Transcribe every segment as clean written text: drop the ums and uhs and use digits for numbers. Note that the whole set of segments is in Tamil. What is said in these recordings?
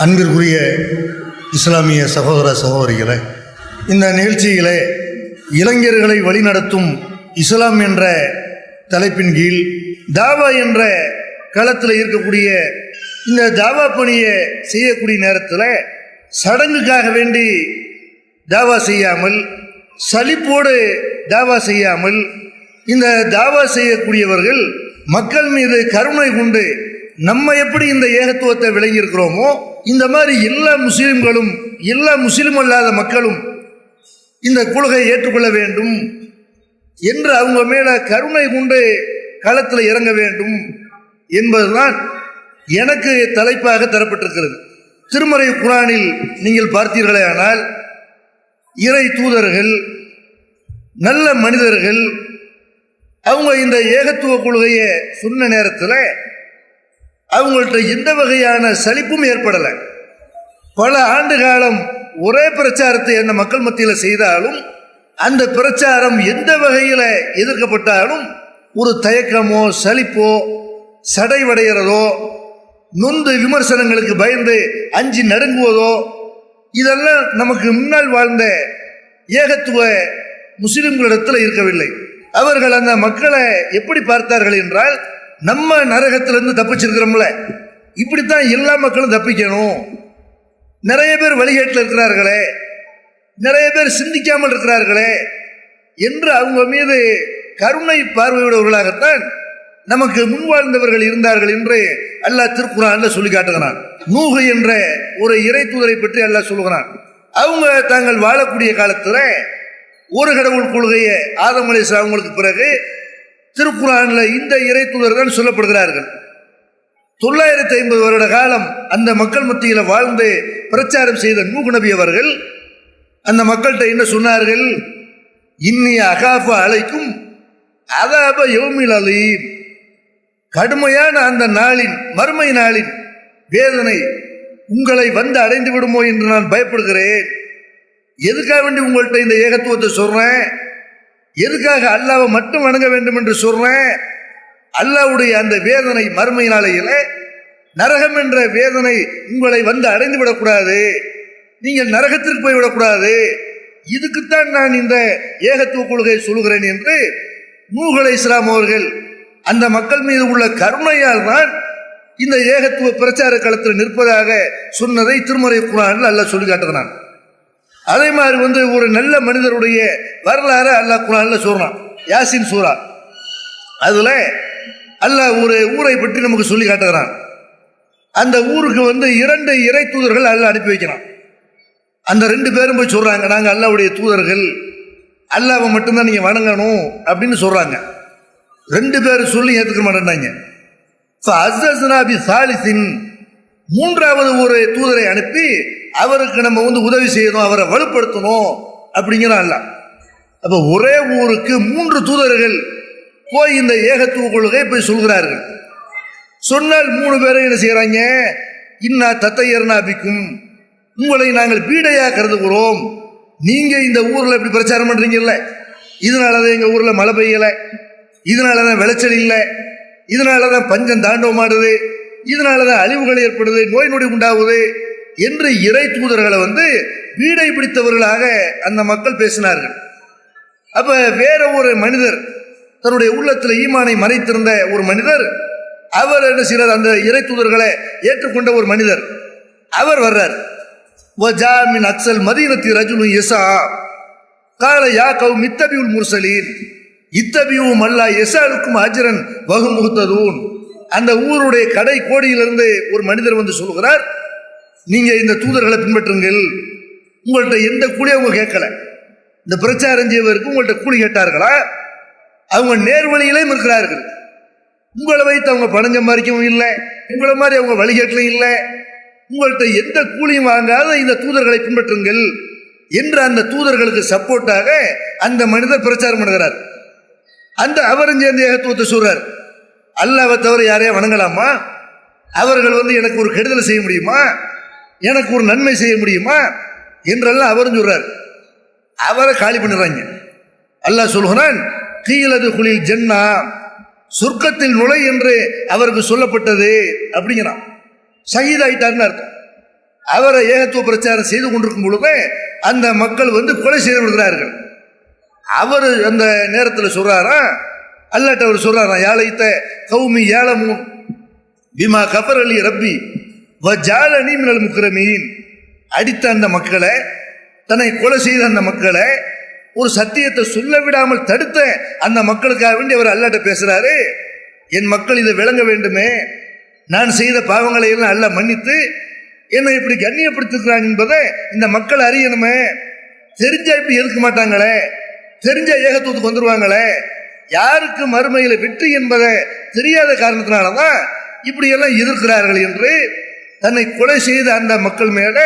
அன்பிற்குரிய இஸ்லாமிய சகோதர சகோதரிகளே, இந்த நிகழ்ச்சியிலே இளைஞர்களை வழிநடத்தும் இஸ்லாம் என்ற தலைப்பின் கீழ் தாவா என்ற களத்தில் இருக்கக்கூடிய இந்த தாவா பணியை செய்யக்கூடிய நேரத்தில் சடங்குக்காக வேண்டி தாவா செய்யாமல், சலிப்போடு தாவா செய்யாமல், இந்த தாவா செய்யக்கூடியவர்கள் மக்கள் மீது கருணை கொண்டு நம்ம எப்படி இந்த ஏகத்துவத்தை விளங்கியிருக்கிறோமோ இந்த மாதிரி எல்லா முஸ்லீம்களும், எல்லா முஸ்லீம் அல்லாத மக்களும் இந்த கொள்கையை ஏற்றுக்கொள்ள வேண்டும் என்று அவங்க மேல கருணை கொண்டு களத்தில் இறங்க வேண்டும் என்பதுதான் எனக்கு தலைப்பாக தரப்பட்டிருக்கிறது. திருமறை குர்ஆனில் நீங்கள் பார்த்தீர்களே ஆனால் இறை தூதர்கள், நல்ல மனிதர்கள், அவங்க இந்த ஏகத்துவ கொள்கையை சொன்ன நேரத்தில் அவங்கள்ட்ட எந்த வகையான சலிப்பும் ஏற்படலை. பல ஆண்டு காலம் ஒரே பிரச்சாரத்தை அந்த மக்கள் மத்தியில் செய்தாலும் அந்த பிரச்சாரம் எந்த வகையில் எதிர்க்கப்பட்டாலும் ஒரு தயக்கமோ சலிப்போ சடைவடைகிறதோ நொந்து விமர்சனங்களுக்கு பயந்து அஞ்சி நடுங்குவதோ இதெல்லாம் நமக்கு முன்னால் வாழ்ந்த ஏகத்துவ முஸ்லிம்களிடத்தில் இருக்கவில்லை. அவர்கள் அந்த மக்களை எப்படி பார்த்தார்கள் என்றால், நம்ம நரகத்திலிருந்து தப்பிச்சிருக்கிறோம்ல, இப்படித்தான் எல்லா மக்களும் தப்பிக்கணும். நிறைய பேர் வழிகேட்டில் இருக்கிறார்களே, நிறைய பேர் சிந்திக்காமல் இருக்கிறார்களே என்று அவங்க மீது கருணை பார்வையுடையவர்களாகத்தான் நமக்கு முன்வாழ்ந்தவர்கள் இருந்தார்கள் என்று அல்லாஹ் திருக்குர்ஆன்ல சொல்லி காட்டுகிறான். நூஹ் என்ற ஒரு இறை தூதரை பற்றி அல்லாஹ் சொல்லுகிறான். அவங்க தாங்கள் வாழக்கூடிய காலத்தில் ஒரு கடவுள் கொள்கையை ஆதம் அலைஹிஸ்ஸலாம் அவங்களுக்கு பிறகு திருக்குர்ஆன்ல இந்த இறை தூதர் தான் சொல்லப்படுகிறார்கள். 950 வருட காலம் அந்த மக்கள் மத்தியில் வாழ்ந்து பிரச்சாரம் செய்த நூஹ் நபி அவர்கள் அந்த மக்கள்கிட்ட என்ன சொன்னார்கள்? இன்னி அகாஃபு அலைக்கும் அதாப யௌமில் அலீம், கடுமையான அந்த நாளின், மறுமை நாளின் வேதனை உங்களை வந்து அடைந்து விடுமோ என்று நான் பயப்படுகிறேன். எதுக்காக வேண்டி உங்கள்கிட்ட இந்த ஏகத்துவத்தை சொல்றேன்? எதுக்காக அல்லாஹ்வை மட்டும் வணங்க வேண்டும் என்று சொல்றேன்? அல்லாஹ்வுடைய அந்த வேதனை மறுமை நாளையில, நரகம் என்ற வேதனை உங்களை வந்து அடைந்து விடக்கூடாது, நீங்கள் நரகத்திற்கு போய்விடக்கூடாது, இதுக்குத்தான் நான் இந்த ஏகத்துவ கொள்கையை சொல்கிறேன் என்று நூஹ் அலைஹிஸ்ஸலாம் அவர்கள் அந்த மக்கள் மீது உள்ள கருணையால் தான் இந்த ஏகத்துவ பிரச்சார களத்தில் நிற்பதாக சொன்னதை திருமறை குர்ஆனில் அல்லாஹ் சொல்லி காட்டுகிறான். அதே மாதிரி ஒரு நல்ல மனிதருடைய வரலாறு அல்லாஹ் குர்ஆனில் சொல்றான். யாசின் சூரா, அதுல அல்லாஹ் ஒரு ஊரை பற்றி நமக்கு சொல்லி காட்டுகிறான். அந்த ஊருக்கு 2 இறை தூதர்கள் அல்லாஹ் அனுப்பி வைக்கிறான். அந்த 2 பேரும் போய் சொல்றாங்க, நாங்கள் அல்லாஹ்வுடைய தூதர்கள், அல்லாஹ்வை மட்டும்தான் நீங்க வணங்கணும் அப்படின்னு சொல்றாங்க. 2 பேரும் சொல்லி ஏற்றுக்க மாட்டேன்னாங்க. மூன்றாவது ஒரு தூதரை அனுப்பி அவருக்கு நம்ம உதவி செய்யணும், அவரை வலுப்படுத்தணும் அப்படிங்கிறான் அல்லாஹ். அப்ப ஒரே ஊருக்கு 3 தூதர்கள் போய் இந்த ஏகத்துவ கொள்கை போய் சொல்கிறார்கள். சொன்னால் 3 பேரும் என்ன செய்யறாங்க? இன்னா தத்தையர்னாபிக்கும், உங்களை நாங்கள் பீடையா கருதுகிறோம், நீங்க இந்த ஊர்ல இப்படி பிரச்சாரம் பண்றீங்கல்ல, இதனாலதான் எங்க ஊர்ல மழை பெய்யல, இதனாலதான் விளைச்சல் இல்லை, இதனாலதான் பஞ்சம் தாண்டவமாடுது, இதனாலதான் அழிவுகள் ஏற்படுது, நோய் நொடி உண்டாகுது என்று இறை தூதர்களை பீடை பிடித்தவர்களாக அந்த மக்கள் பேசினார்கள். அப்ப வேற ஒரு மனிதர், தன்னுடைய உள்ளத்தில் ஈமானை மறைத்திருந்த ஒரு மனிதர், அவர் என்ன செய்யறார்? அந்த இறை தூதர்களை ஏற்றுக்கொண்ட ஒரு மனிதர் அவர் வர்றார். வஜாமின் அக்ஸல் மதீனத்தி ரஜுலுன் யஸா கால யா கௌம் இத்தபியுல் முர்சலீன் இத்தபியும் அல்லா யஸாலுக்கும் அஜ்ரன் வஹும் முஹ்ததூன். அந்த ஊருடைய கடை கோடியிலிருந்து ஒரு மனிதர் சொல்கிறார், நீங்க இந்த தூதர்களை பின்பற்றுங்கள், உங்கள்கிட்ட எந்த கூலியும் அவங்க கேட்கல, இந்த பிரச்சாரம் செய்வதற்கு உங்கள்கிட்ட கூலி கேட்டார்களா? அவங்க நேர்வழியிலையும் இருக்கிறார்கள், உங்களை வைத்து அவங்க பணம் சம்பாதிக்கவும் இல்லை, உங்களை மாதிரி அவங்க வழிகேட்டிலும் இல்லை, உங்கள்கிட்ட எந்த கூலியும் வாங்காத இந்த தூதர்களை பின்பற்றுங்கள் என்று அந்த தூதர்களுக்கு சப்போர்ட்டாக அந்த மனிதர் பிரச்சாரம் பண்ணுகிறார். அந்த அவரும் சேர்ந்த ஏகத்துவத்தை சொல்றார். அல்லாஹ்வை தவிர யாரையா வணங்கலாமா? அவர்கள் எனக்கு ஒரு கெடுதலை செய்ய முடியுமா? எனக்கு ஒரு நன்மை செய்ய முடியுமா என்றெல்லாம் அவரும் சொல்றார். அவரை காலி பண்ணுறாங்க. அல்லாஹ் சொல்கிறான், கீழது குளில் ஜன்னா, சொர்க்கத்தில் நுழை என்று அவருக்கு சொல்லப்பட்டது அப்படிங்கிறான். ஷஹீத் ஆயிட்டார்னு அர்த்தம். அவரை ஏகத்துவ பிரச்சாரம் செய்து கொண்டிருக்கும் பொழுது அந்த மக்கள் வந்து கொலை செய்து விடுகிறார்கள். அவர் அந்த நேரத்தில் சொல்றாரா, அல்லாட்ட அவர் சொல்றாரா, யாழைத்த கௌமி ஏலமூன் பிமா கபர் அலி ரப்பி வஜாலனி மினல் முக்ரமீன். அடித்த அந்த மக்களை, தன்னை கொலை செய்த அந்த மக்களை, ஒரு சத்தியத்தை சொல்ல விடாமல் தடுத்த அந்த மக்களுக்காக வேண்டி அவர் அல்லாட்ட பேசுறாரு. என் மக்கள் இதை விளங்க வேண்டுமே, நான் செய்த பாவங்களை எல்லாம் அல்லாஹ் மன்னித்து என்னை இப்படி கண்ணியப்படுத்துகிறான் என்பதை இந்த மக்கள் அறியணுமே. தெரிஞ்சா இப்படி எதிர்க்க மாட்டாங்களே, தெரிஞ்சா ஏகத்துவத்துக்கு வந்துருவாங்களே. யாருக்கு மறுமையில வெற்றி என்பதை தெரியாத காரணத்தினாலதான் இப்படி எல்லாம் எதிர்க்கிறார்கள் என்று தன்னை கொலை செய்த அந்த மக்கள் மேல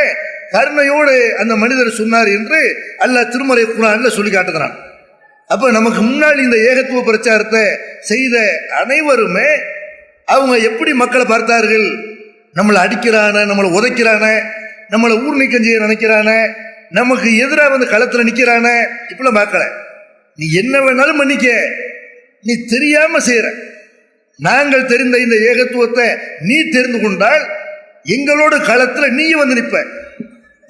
கருணையோடு அந்த மனிதர் சொன்னார் என்று அல்லாஹ் திருமறை குர்ஆன்ல சொல்லி காட்டுகிறான். அப்ப நமக்கு முன்னாடி இந்த ஏகத்துவ பிரச்சாரத்தை செய்த அனைவருமே அவங்க எப்படி மக்களை பார்த்தார்கள்? நம்மளை அடிக்கிறான, நம்மளை உதைக்கிறான, நம்மளை ஊர் நீக்கம் செய்ய நினைக்கிறான, நமக்கு எதிராக வந்து களத்துல நிக்கிறான, இப்பெல்லாம் பார்க்கல. நீ என்ன வேணாலும் மன்னிக்க, நீ தெரியாம செய்யற. நாங்கள் தெரிந்த இந்த ஏகத்துவத்தை நீ தெரிந்து கொண்டால் எங்களோட களத்துல நீ வந்து நிற்ப.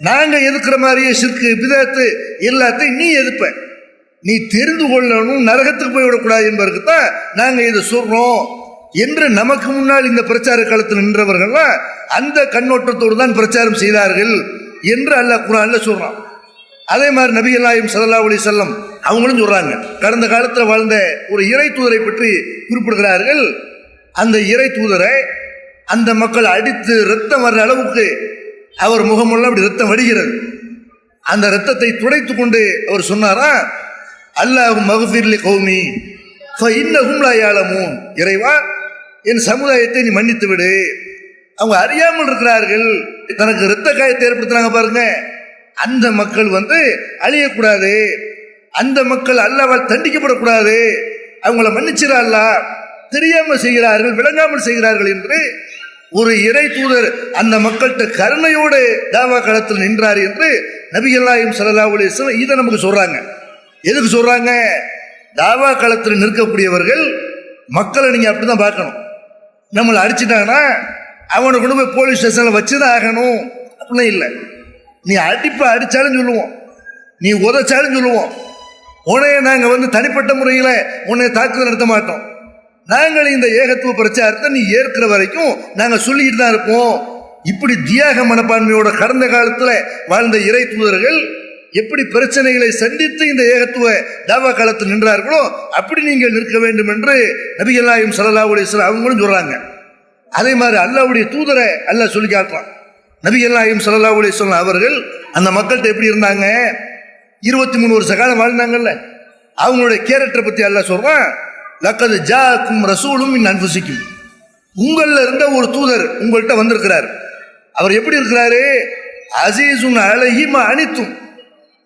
நாங்க எதிர்க்கிற மாதிரியே சிற்கு பிதத்து எல்லாத்தையும் நீ எதிர்ப்ப. நீ தெரிந்து கொள்ளணும், நரகத்துக்கு போய் விடக்கூடாது என்பதற்கு தான் நாங்க இதை சொல்றோம் என்று நமக்கு முன்னால் இந்த பிரச்சார களத்தில் நின்றவர்கள்லாம் அந்த கண்ணோட்டத்தோடு தான் பிரச்சாரம் செய்தார்கள் என்று அல்லாஹ் குர்ஆன்ல சொல்றான். அதே மாதிரி நபிகள் நாயகம் ஸல்லல்லாஹு அலைஹி வஸல்லம் அவங்களும் சொல்றாங்க. கடந்த காலத்தில் வாழ்ந்த ஒரு இறை தூதரை பற்றி குறிப்பிடுகிறார்கள். அந்த இறை தூதரை அந்த மக்கள் அடித்து ரத்தம் வர்ற அளவுக்கு அவர் முகமெல்லாம் அப்படி ரத்தம் வடிகிறது. அந்த ரத்தத்தை துடைத்து கொண்டு அவர் சொன்னாரா, அல்லாஹும் மக்ஃபிர்லி கௌமி ஃபஇன்னஹும் லா யஅலமூன். இறைவா, என் சமுதாயத்தை நீ மன்னித்து விடு, அவங்க அறியாமல் இருக்கிறார்கள். தனக்கு இரத்த காயத்தை ஏற்படுத்துறாங்க பாருங்க, அந்த மக்கள் வந்து அழியக்கூடாது, அந்த மக்கள் அல்லாஹ்வால் தண்டிக்கப்படக்கூடாது, அவங்கள மன்னிச்சிடா, அல்லாஹ் தெரியாம செய்கிறார்கள், விளங்காமல் செய்கிறார்கள் என்று ஒரு இறை தூதர் அந்த மக்கள்கிட்ட கருணையோடு தாவா களத்தில் நின்றார் என்று நபிகள் நாயகம் ஸல்லல்லாஹு அலைஹி வஸல்லம் இதை நமக்கு சொல்றாங்க. எதுக்கு சொல்றாங்க? தாவா களத்தில் நிற்கக்கூடியவர்கள் மக்களை நீங்க அப்படிதான் பார்க்கணும். நம்மளை அடிச்சுட்டாங்கன்னா அவனை கொண்டு போய் போலீஸ் ஸ்டேஷன்ல வச்சுதான் ஆகணும் அப்படிலாம் இல்லை. நீ அடிச்சாலும் சொல்லுவோம், நீ உதைச்சாலும் சொல்லுவோம். உன்னைய நாங்க வந்து தனிப்பட்ட முறையில் உன்னை தாக்குதல் நடத்த மாட்டோம். நாங்கள் இந்த ஏகத்துவ பிரச்சாரத்தை நீ ஏற்கிற வரைக்கும் நாங்க சொல்லிட்டு தான் இருப்போம். இப்படி தியாக மனப்பான்மையோட கடந்த காலத்தில் வாழ்ந்த இறை தூதர்கள் எப்படி பிரச்சனைகளை சந்தித்து இந்த ஏகத்துவ தாவா காலத்தில் நின்றார்களோ அப்படி நீங்கள் நிற்க வேண்டும் என்று நபிகள் நாயகம் ஸல்லல்லாஹு அலைஹி வஸல்லம் அவங்களும் சொல்றாங்க. அதே மாதிரி அல்லாஹ்வுடைய தூதரை அல்லாஹ் சொல்லி காட்டுறான். நபிகள் நாயகம் ஸல்லல்லாஹு அலைஹி வஸல்லம் அவர்கள் அந்த மக்கள்கிட்ட எப்படி இருந்தாங்க? 23 வருஷ காலம் வாழ்ந்தாங்கல்ல, அவங்களுடைய கேரக்டரை பத்தி அல்லாஹ் சொல்றான். லக்கது ஜாக்கும் ரசூலும் மின் அன்ஃபுசிக்கும். உங்களில் இருந்த ஒரு தூதர் உங்கள்கிட்ட வந்திருக்கிறார். அவர் எப்படி இருக்கிறாரு? அசீசுன் அலைஹி மா அனித்தும்.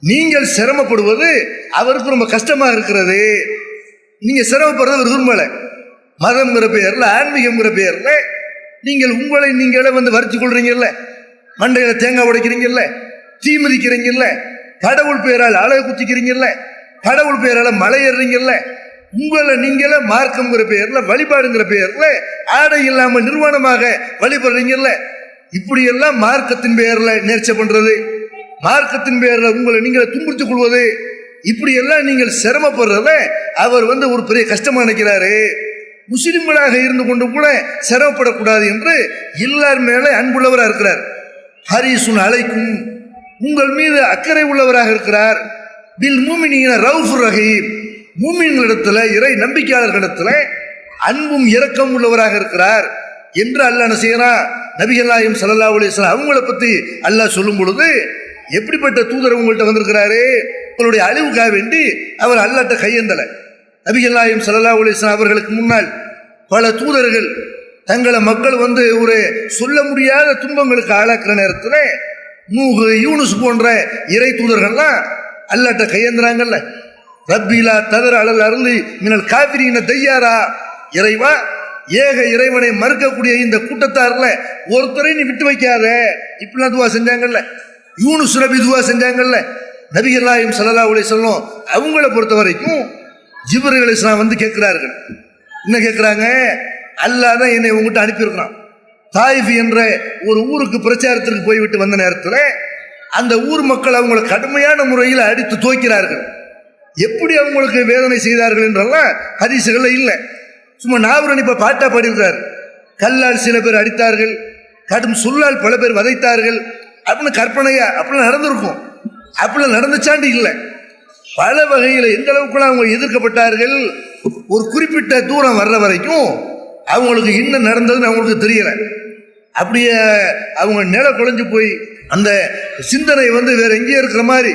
நீங்கள் சிரமப்படுவது அவருக்கு ரொம்ப கஷ்டமாக இருக்கிறது. நீங்க சிரமப்படுறது ஒரு விரும்பல. மதம்ங்கிற பெயர்ல, ஆன்மீகம்ங்கிற பெயர்ல நீங்கள் உங்களை நீங்களே வந்து வருத்தி கொள்றீங்கல்ல, மண்டையில தேங்காய் உடைக்கிறீங்கல்ல, தீ மிதிக்கிறீங்கல்ல, கடவுள் பெயரால் அழகு குத்திக்கிறீங்கல்ல, கடவுள் பெயரால மலை ஏறுறீங்கல்ல, உங்களை நீங்களே மார்க்கம்ங்கிற பெயர்ல, வழிபாடுங்கிற பெயர்ல ஆடை இல்லாம நிர்வாணமாக வழிபடுறீங்கல்ல. இப்படி எல்லாம் மார்க்கத்தின் பெயர்ல நேர்ச்சை பண்றது, மார்க்கத்தின் பெயர்ல உங்களை நீங்களை துன்புறுத்திக் கொள்வது, இப்படி எல்லாம் நீங்கள் சிரமப்படுறத அவர் வந்து ஒரு பெரிய கஷ்டமா நினைக்கிறாரு. முஸ்லிம்களாக இருந்து கொண்டு கூட சிரமப்படக்கூடாது என்று எல்லார் மேலே அன்புள்ளவராக இருக்கிறார். ஹரிசுன் அலைக்கும், உங்கள் மீது அக்கறை உள்ளவராக இருக்கிறார். பில் மூமினீன ரவுஃபுர் ரஹீம், மூமின்களிடத்துல, இறை நம்பிக்கையாளர்களிடத்துல அன்பும் இரக்கம் உள்ளவராக இருக்கிறார் என்று அல்லாஹ் என்ன செய்யறான்? நபிகள் நாயகம் ஸல்லல்லாஹு அலைஹி வஸல்லம் அவங்கள பத்தி அல்லாஹ் சொல்லும் பொழுது, எப்படிப்பட்ட தூதர் உங்கள்கிட்ட வந்திருக்கிறாரு, உங்களுடைய அழிவுக்காக வேண்டி அவர் அல்லாஹ்ட்ட கையேந்தல. நபிகள் நாயகம் ஸல்லல்லாஹு அலைஹி வஸல்லம் அவர்களுக்கு முன்னால் பல தூதர்கள் தங்களை மக்கள் வந்து ஒரு சொல்ல முடியாத துன்பங்களுக்கு ஆளாக்குற நேரத்தில் நூஹ், யூனுஸ் போன்ற இறை தூதர்கள்லாம் அல்லாஹ்ட்ட கையேந்துறாங்கல்ல. ரப்பிலா ததர அலல் அருளி மினல் காஃபிரீன தையாரா, இறைவா ஏக இறைவனை மறுக்கக்கூடிய இந்த கூட்டத்தார்ல ஒருத்தரை நீ விட்டு வைக்காத, இப்படிலாம் துவா செஞ்சாங்கல்ல. யூனுஸ் நபி துவா செஞ்சாங்கல்ல. நபிகள் நாயகம் ஸல்லல்லாஹு அலைஹி வஸல்லம் அவங்கள பொறுத்த வரைக்கும் ஜிப்ரீல் அலைஹிஸ்ஸலாம் வந்து கேட்கிறார்கள். என்ன கேட்கிறாங்க? அல்லாஹ் தான் என்னை உங்ககிட்ட அனுப்பியிருக்கிறான். தாயிஃப் என்ற ஒரு ஊருக்கு பிரச்சாரத்திற்கு போய்விட்டு வந்த நேரத்தில் அந்த ஊர் மக்கள் அவங்களை கடுமையான முறையில் அடித்து துவைக்கிறார்கள். எப்படி அவங்களுக்கு வேதனை செய்தார்கள் என்றெல்லாம் ஹதீசுகள்ல இல்லை. சும்மா நாவரன் இப்ப பாட்டா பாடியிருக்கார். கல்லால் சில பேர் அடித்தார்கள், கடும் சொல்லால் பல பேர் வதைத்தார்கள் அப்படின்னு கற்பனையா அப்படிலாம் நடந்திருக்கும். அப்படிலாம் நடந்துச்சாண்டு இல்லை. பல வகையில் எந்த அளவுக்குலாம் அவங்க எதிர்க்கப்பட்டார்கள். ஒரு குறிப்பிட்ட தூரம் வர்ற வரைக்கும் அவங்களுக்கு என்ன நடந்ததுன்னு அவங்களுக்கு தெரியல. அப்படியே அவங்க நில குலைஞ்சு போய் அந்த சிந்தனை வேற எங்கேயோ இருக்கிற மாதிரி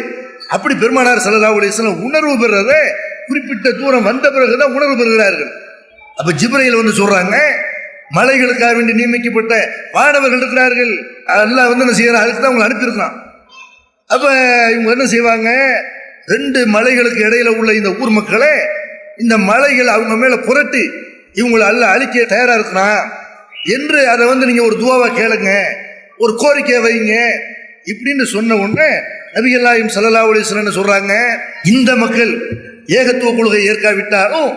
அப்படி பெருமானார் ஸல்லல்லாஹு அலைஹி வஸல்லம் உணர்வு பெறத குறிப்பிட்ட தூரம் வந்த பிறகுதான் உணர்வு பெறுகிறார்கள். அப்ப ஜிப்ரீல் சொல்றாங்க, மலைகளுக்காக வேண்டி நியமிக்கப்பட்ட மாணவர்கள் இருக்கிறார்கள், அல்லாஹ் என்ன செய்யறான், அதுக்கு தான் அவங்களை அனுப்பியிருக்கிறான். அப்ப இவங்க என்ன செய்வாங்க, 2 மலைகளுக்கு இடையில உள்ள இந்த ஊர் மக்களை இந்த மலைகள் அவங்க மேல புரட்டி இவங்களை அல்லாஹ் அழிக்க தயாரா இருக்கிறான் என்று அதை நீங்க ஒரு துவாவா கேளுங்க, ஒரு கோரிக்கை வைங்க இப்படின்னு சொன்ன உடனே நபிகள் நாயகம் ஸல்லல்லாஹு அலைஹி வஸல்லம் சொல்றாங்க, இந்த மக்கள் ஏகத்துவ கொள்கை ஏற்காவிட்டாலும்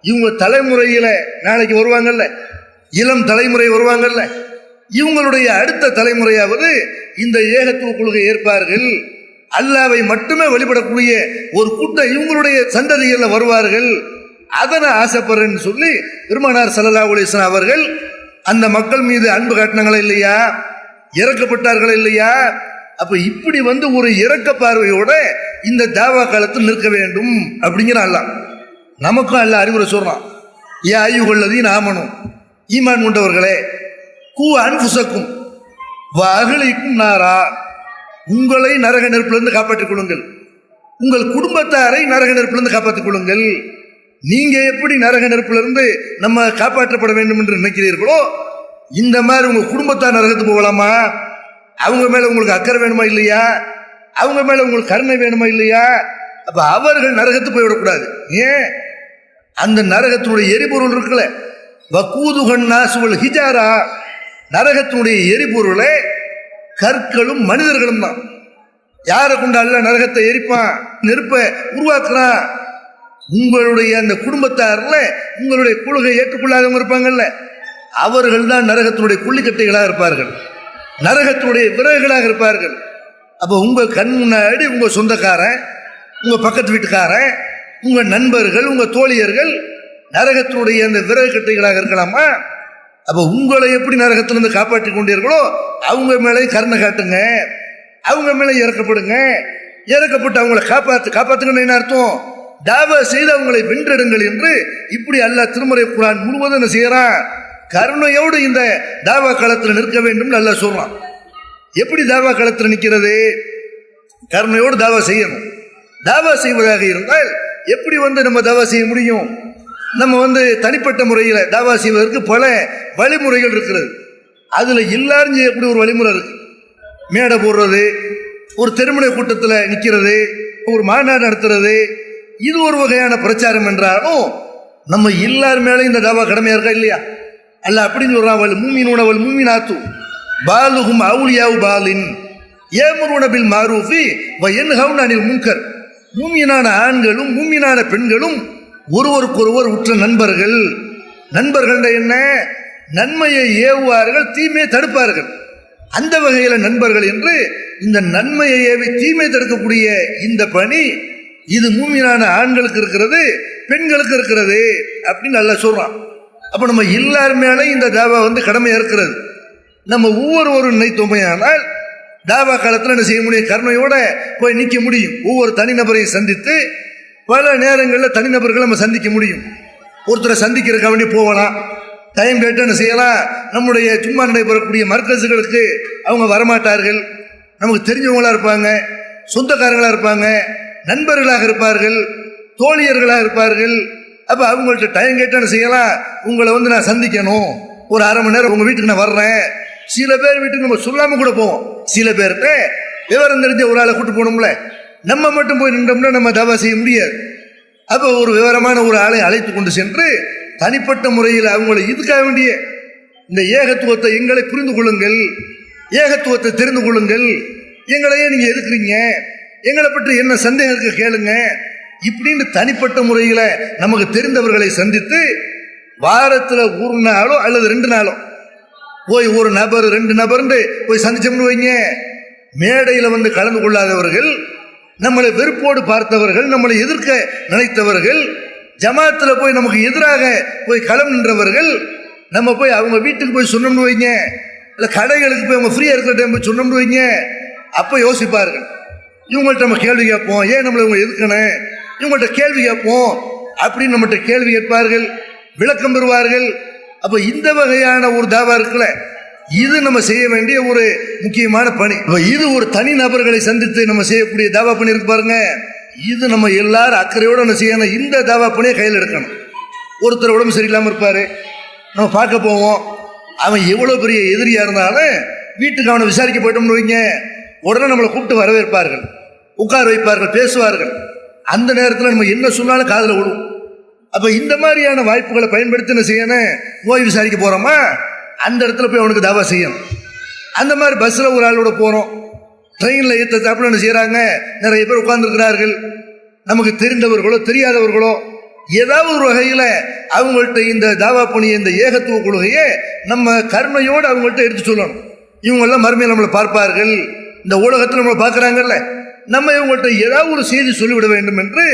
இவங்க தலைமுறையில நாளைக்கு வருவாங்கல்ல, இளம் தலைமுறை வருவாங்கல்ல, இவங்களுடைய அடுத்த தலைமுறையாவது இந்த ஏகத்துவ கொள்கை ஏற்பார்கள், அல்லாஹ்வை மட்டுமே வழிபடக்கூடிய ஒரு கூட்டம் இவங்களுடைய சந்ததிகளில் வருவார்கள், அதனை ஆசைப்படுறேன்னு சொல்லி பெருமானார் ஸல்லல்லாஹு அலைஹி வஸல்லம் அவர்கள் அந்த மக்கள் மீது அன்பு காட்டினாங்களா இல்லையா, இறக்கப்பட்டார்களா இல்லையா. அப்ப இப்படி ஒரு இறக்க பார்வையோட இந்த தாவா காலத்தில் நிற்க வேண்டும் அப்படிங்கிற அல்லாஹ் நமக்கும் அல்லாஹ் அறிவுரை சொல்றான். யா அய்யுஹல்லதீன ஆமனூ, ஈமான் கொண்டவர்களே, கூ அன்ஃபுஸக்கும் வ அஹ்லீக்கும் நாரா, உங்களை நரக நெருப்பிலிருந்து காப்பாற்றிக் கொள்ளுங்கள், உங்கள் குடும்பத்தாரை நரக நெருப்பிலிருந்து காப்பாற்றிக் கொள்ளுங்கள். நீங்க எப்படி நரக நெருப்பிலிருந்து நம்ம காப்பாற்றப்பட வேண்டும் என்று நினைக்கிறீர்களோ இந்த மாதிரி உங்க குடும்பத்தார் நரகத்துக்கு போகலாமா? அவங்க மேல உங்களுக்கு அக்கறை வேணுமா இல்லையா, அவங்க மேல உங்களுக்கு கருணை வேணுமா இல்லையா? அப்ப அவர்கள் நரகத்துக்கு போய்விடக்கூடாது. ஏன், அந்த நரகத்தினுடைய எரிபொருள் இருக்குல்ல, வக்கூதுகன் நாசுவல் ஹிஜாரா, நரகத்தினுடைய எரிபொருளை கற்களும் மனிதர்களும் தான். யாரை கொண்டு அல்ல நரகத்தை எரிப்பான், நெருப்பை உருவாக்குறான்? உங்களுடைய அந்த குடும்பத்தார்ல உங்களுடைய கொள்கை ஏற்றுக்கொள்ளாதவங்க இருப்பாங்கல்ல, அவர்கள் தான் நரகத்தினுடைய கொள்ளிக்கட்டைகளாக இருப்பார்கள், நரகத்தினுடைய விறகுகளாக இருப்பார்கள். அப்போ உங்க கண் முன்னாடி உங்க சொந்தக்காரன், உங்க பக்கத்து வீட்டுக்காரன், உங்க நண்பர்கள், உங்க தோழியர்கள் நரகத்தினுடைய அந்த விறகு கட்டைகளாக இருக்கலாமா? அப்ப உங்களை எப்படி நரகத்திலிருந்து காப்பாற்றி கொண்டீர்களோ அவங்க மேலே கருணை காட்டுங்க, அவங்க மேலே இறக்கப்படுங்க, இறக்கப்பட்டு அவங்களை காப்பாத்துங்கன்னு என்ன அர்த்தம், தாவா செய்து அவங்களை வென்றெடுங்கள் என்று இப்படி அல்லாஹ் திருமறை குர்ஆன் முழுவதும் என்ன செய்யறான், கருணையோடு இந்த தாவா களத்தில் நிற்க வேண்டும் அல்லாஹ் சொல்றான். எப்படி தாவா களத்தில் நிற்கிறது, கருணையோடு தாவா செய்யணும். தாவா செய்வதாக இருந்தால் எப்படி நம்ம தாவா செய்ய முடியும்? நம்ம தனிப்பட்ட முறையில் தாவா செய்வதற்கு பல வழிமுறைகள் இருக்கிறது. அதுல எல்லாரும் செய்யக்கூடிய ஒரு வழிமுறை இருக்கு. மேடை போடுறது, ஒரு தெருமுனை கூட்டத்தில் நிற்கிறது, ஒரு மாநாடு நடத்துறது, இது ஒரு வகையான பிரச்சாரம் என்றாலும் நம்ம எல்லார் மேலே இந்த தாவா கடமையா இருக்கா இல்லையா? அல்ல அப்படின்னு சொல்றான், வல் மூமினூன வல் மூமினாத்து பாலுஹும் அவுலியாவு பாலின் ஏமுருன பில் மாரூஃபி வ யன்ஹவுன அனில் முன்கர். மூமினான ஆண்களும் மூமினான பெண்களும் ஒருவருக்கொருவர் உற்ற நண்பர்கள். நண்பர்கள் என்ன, நன்மையை ஏவுவார்கள், தீமையை தடுப்பார்கள். அந்த வகையில நண்பர்கள் என்று இந்த நன்மையை ஏவி தீமையை தடுக்கக்கூடிய இந்த பணி இது மூமினான ஆண்களுக்கு இருக்கிறது, பெண்களுக்கு இருக்கிறது அப்படின்னு நல்லா சொல்றான். அப்ப நம்ம எல்லார் மேலே இந்த தாவா கடமையா இருக்கிறது. நம்ம ஒவ்வொரு நினைத்தோமையானால் தாவா காலத்தில் என்ன செய்ய முடியும், கருணையோட போய் நிற்க முடியும். ஒவ்வொரு தனிநபரையும் சந்தித்து பல நேரங்களில் தனிநபர்களை நம்ம சந்திக்க முடியும். ஒருத்தரை சந்திக்கிறதுக்காக வேண்டி போகலாம், டைம் கேட்டு என்ன செய்யலாம், நம்முடைய சும்மா நடைபெறக்கூடிய மர்க்கஸுகளுக்கு அவங்க வரமாட்டார்கள், நமக்கு தெரிஞ்சவங்களா இருப்பாங்க, சொந்தக்காரங்களா இருப்பாங்க, நண்பர்களாக இருப்பார்கள், தோழியர்களாக இருப்பார்கள். அப்ப அவங்கள்ட்ட டைம் கேட்டு என்ன செய்யலாம், உங்களை நான் சந்திக்கணும், ஒரு அரை மணி நேரம் உங்க வீட்டுக்கு நான் வர்றேன். சில பேர் வீட்டுக்கு நம்ம சொல்லாம கூட போவோம், சில பேர்கிட்ட விவரம் தெரிஞ்ச ஒரு ஆளை கூட்டு போகணும்ல, நம்ம மட்டும் போய் நின்றோம்னா நம்ம தாவா செய்ய முடியாது. அப்போ ஒரு விவரமான ஒரு ஆளை அழைத்து கொண்டு சென்று தனிப்பட்ட முறையில் அவங்களை இதுக்காக வேண்டிய இந்த ஏகத்துவத்தை எங்களை புரிந்து கொள்ளுங்கள், ஏகத்துவத்தை தெரிந்து கொள்ளுங்கள், எங்களையே நீங்க எதுக்குறீங்க, எங்களை பற்றி என்ன சந்தேகம் இருக்கு கேளுங்க, இப்படின்னு தனிப்பட்ட முறையில் நமக்கு தெரிந்தவர்களை சந்தித்து வாரத்தில் ஒரு நாளோ அல்லது 2 நாளோ போய் ஒரு நபர் 2 நபர்னு போய் சந்திச்சோம்னு வைங்க, மேடையில் வந்து கலந்து கொள்ளாதவர்கள், நம்மளை வெறுப்போடு பார்த்தவர்கள், நம்மளை எதிர்க்க நினைத்தவர்கள், ஜமாத்தில் போய் நமக்கு எதிராக போய் களம் நின்றவர்கள், நம்ம போய் அவங்க வீட்டுக்கு போய் சொன்னோம்னு வைங்க, இல்லை கடைகளுக்கு போய் அவங்க ஃப்ரீயாக இருக்கிற டைம் போய் சொன்னோம்னு வைங்க, அப்போ யோசிப்பார்கள். இவங்கள்ட்ட நம்ம கேள்வி கேட்போம், ஏன் நம்மளை இவங்க எதுக்கணும், இவங்கள்ட்ட கேள்வி கேட்போம் அப்படின்னு நம்மகிட்ட கேள்வி கேட்பார்கள், விளக்கம் பெறுவார்கள். அப்போ இந்த வகையான ஒரு தாவா இருக்குல்ல, இது நம்ம செய்ய வேண்டிய ஒரு முக்கியமான பணி. இது ஒரு தனி நபர்களை சந்தித்து நம்ம செய்யக்கூடிய தாவா பணி இருக்கு பாருங்க, இது நம்ம எல்லாரும் அக்கறையோடு நம்ம செய்யணும். இந்த தாவா பணியை கையில் எடுக்கணும். ஒருத்தர் உடம்பு சரியில்லாமல் இருப்பார், நம்ம பார்க்க போவோம், அவன் எவ்வளோ பெரிய எதிரியாக இருந்தாலும் வீட்டுக்கு அவனை விசாரிக்க போயிட்டோம்னு வைங்க, உடனே நம்மளை கூப்பிட்டு வரவேற்பார்கள், உட்கார வைப்பார்கள், பேசுவார்கள். அந்த நேரத்தில் நம்ம என்ன சொன்னாலும் காதில் விடும். அப்போ இந்த மாதிரியான வாய்ப்புகளை பயன்படுத்தி என்ன செய்யணும், நோய் விசாரிக்க போகிறோமா அந்த இடத்துல போய் அவனுக்கு தாவா செய்யணும். அந்த மாதிரி பஸ்ஸில் ஒரு ஆளோட போகிறோம், ட்ரெயினில் ஏற்ற தாப்பில் என்ன செய்கிறாங்க, நிறைய பேர் உட்கார்ந்துருக்கிறார்கள், நமக்கு தெரிந்தவர்களோ தெரியாதவர்களோ ஏதாவது ஒரு வகையில் அவங்கள்ட்ட இந்த தாவா பணியை, இந்த ஏகத்துவ கொள்கையை நம்ம கருணையோடு அவங்கள்ட்ட எடுத்து சொல்லணும். இவங்கெல்லாம் மறுமையில் நம்மளை பார்ப்பார்கள், இந்த உலகத்தில் நம்மளை பார்க்குறாங்கல்ல, நம்ம இவங்கள்ட்ட ஏதாவது ஒரு செய்தி சொல்லிவிட வேண்டும் என்று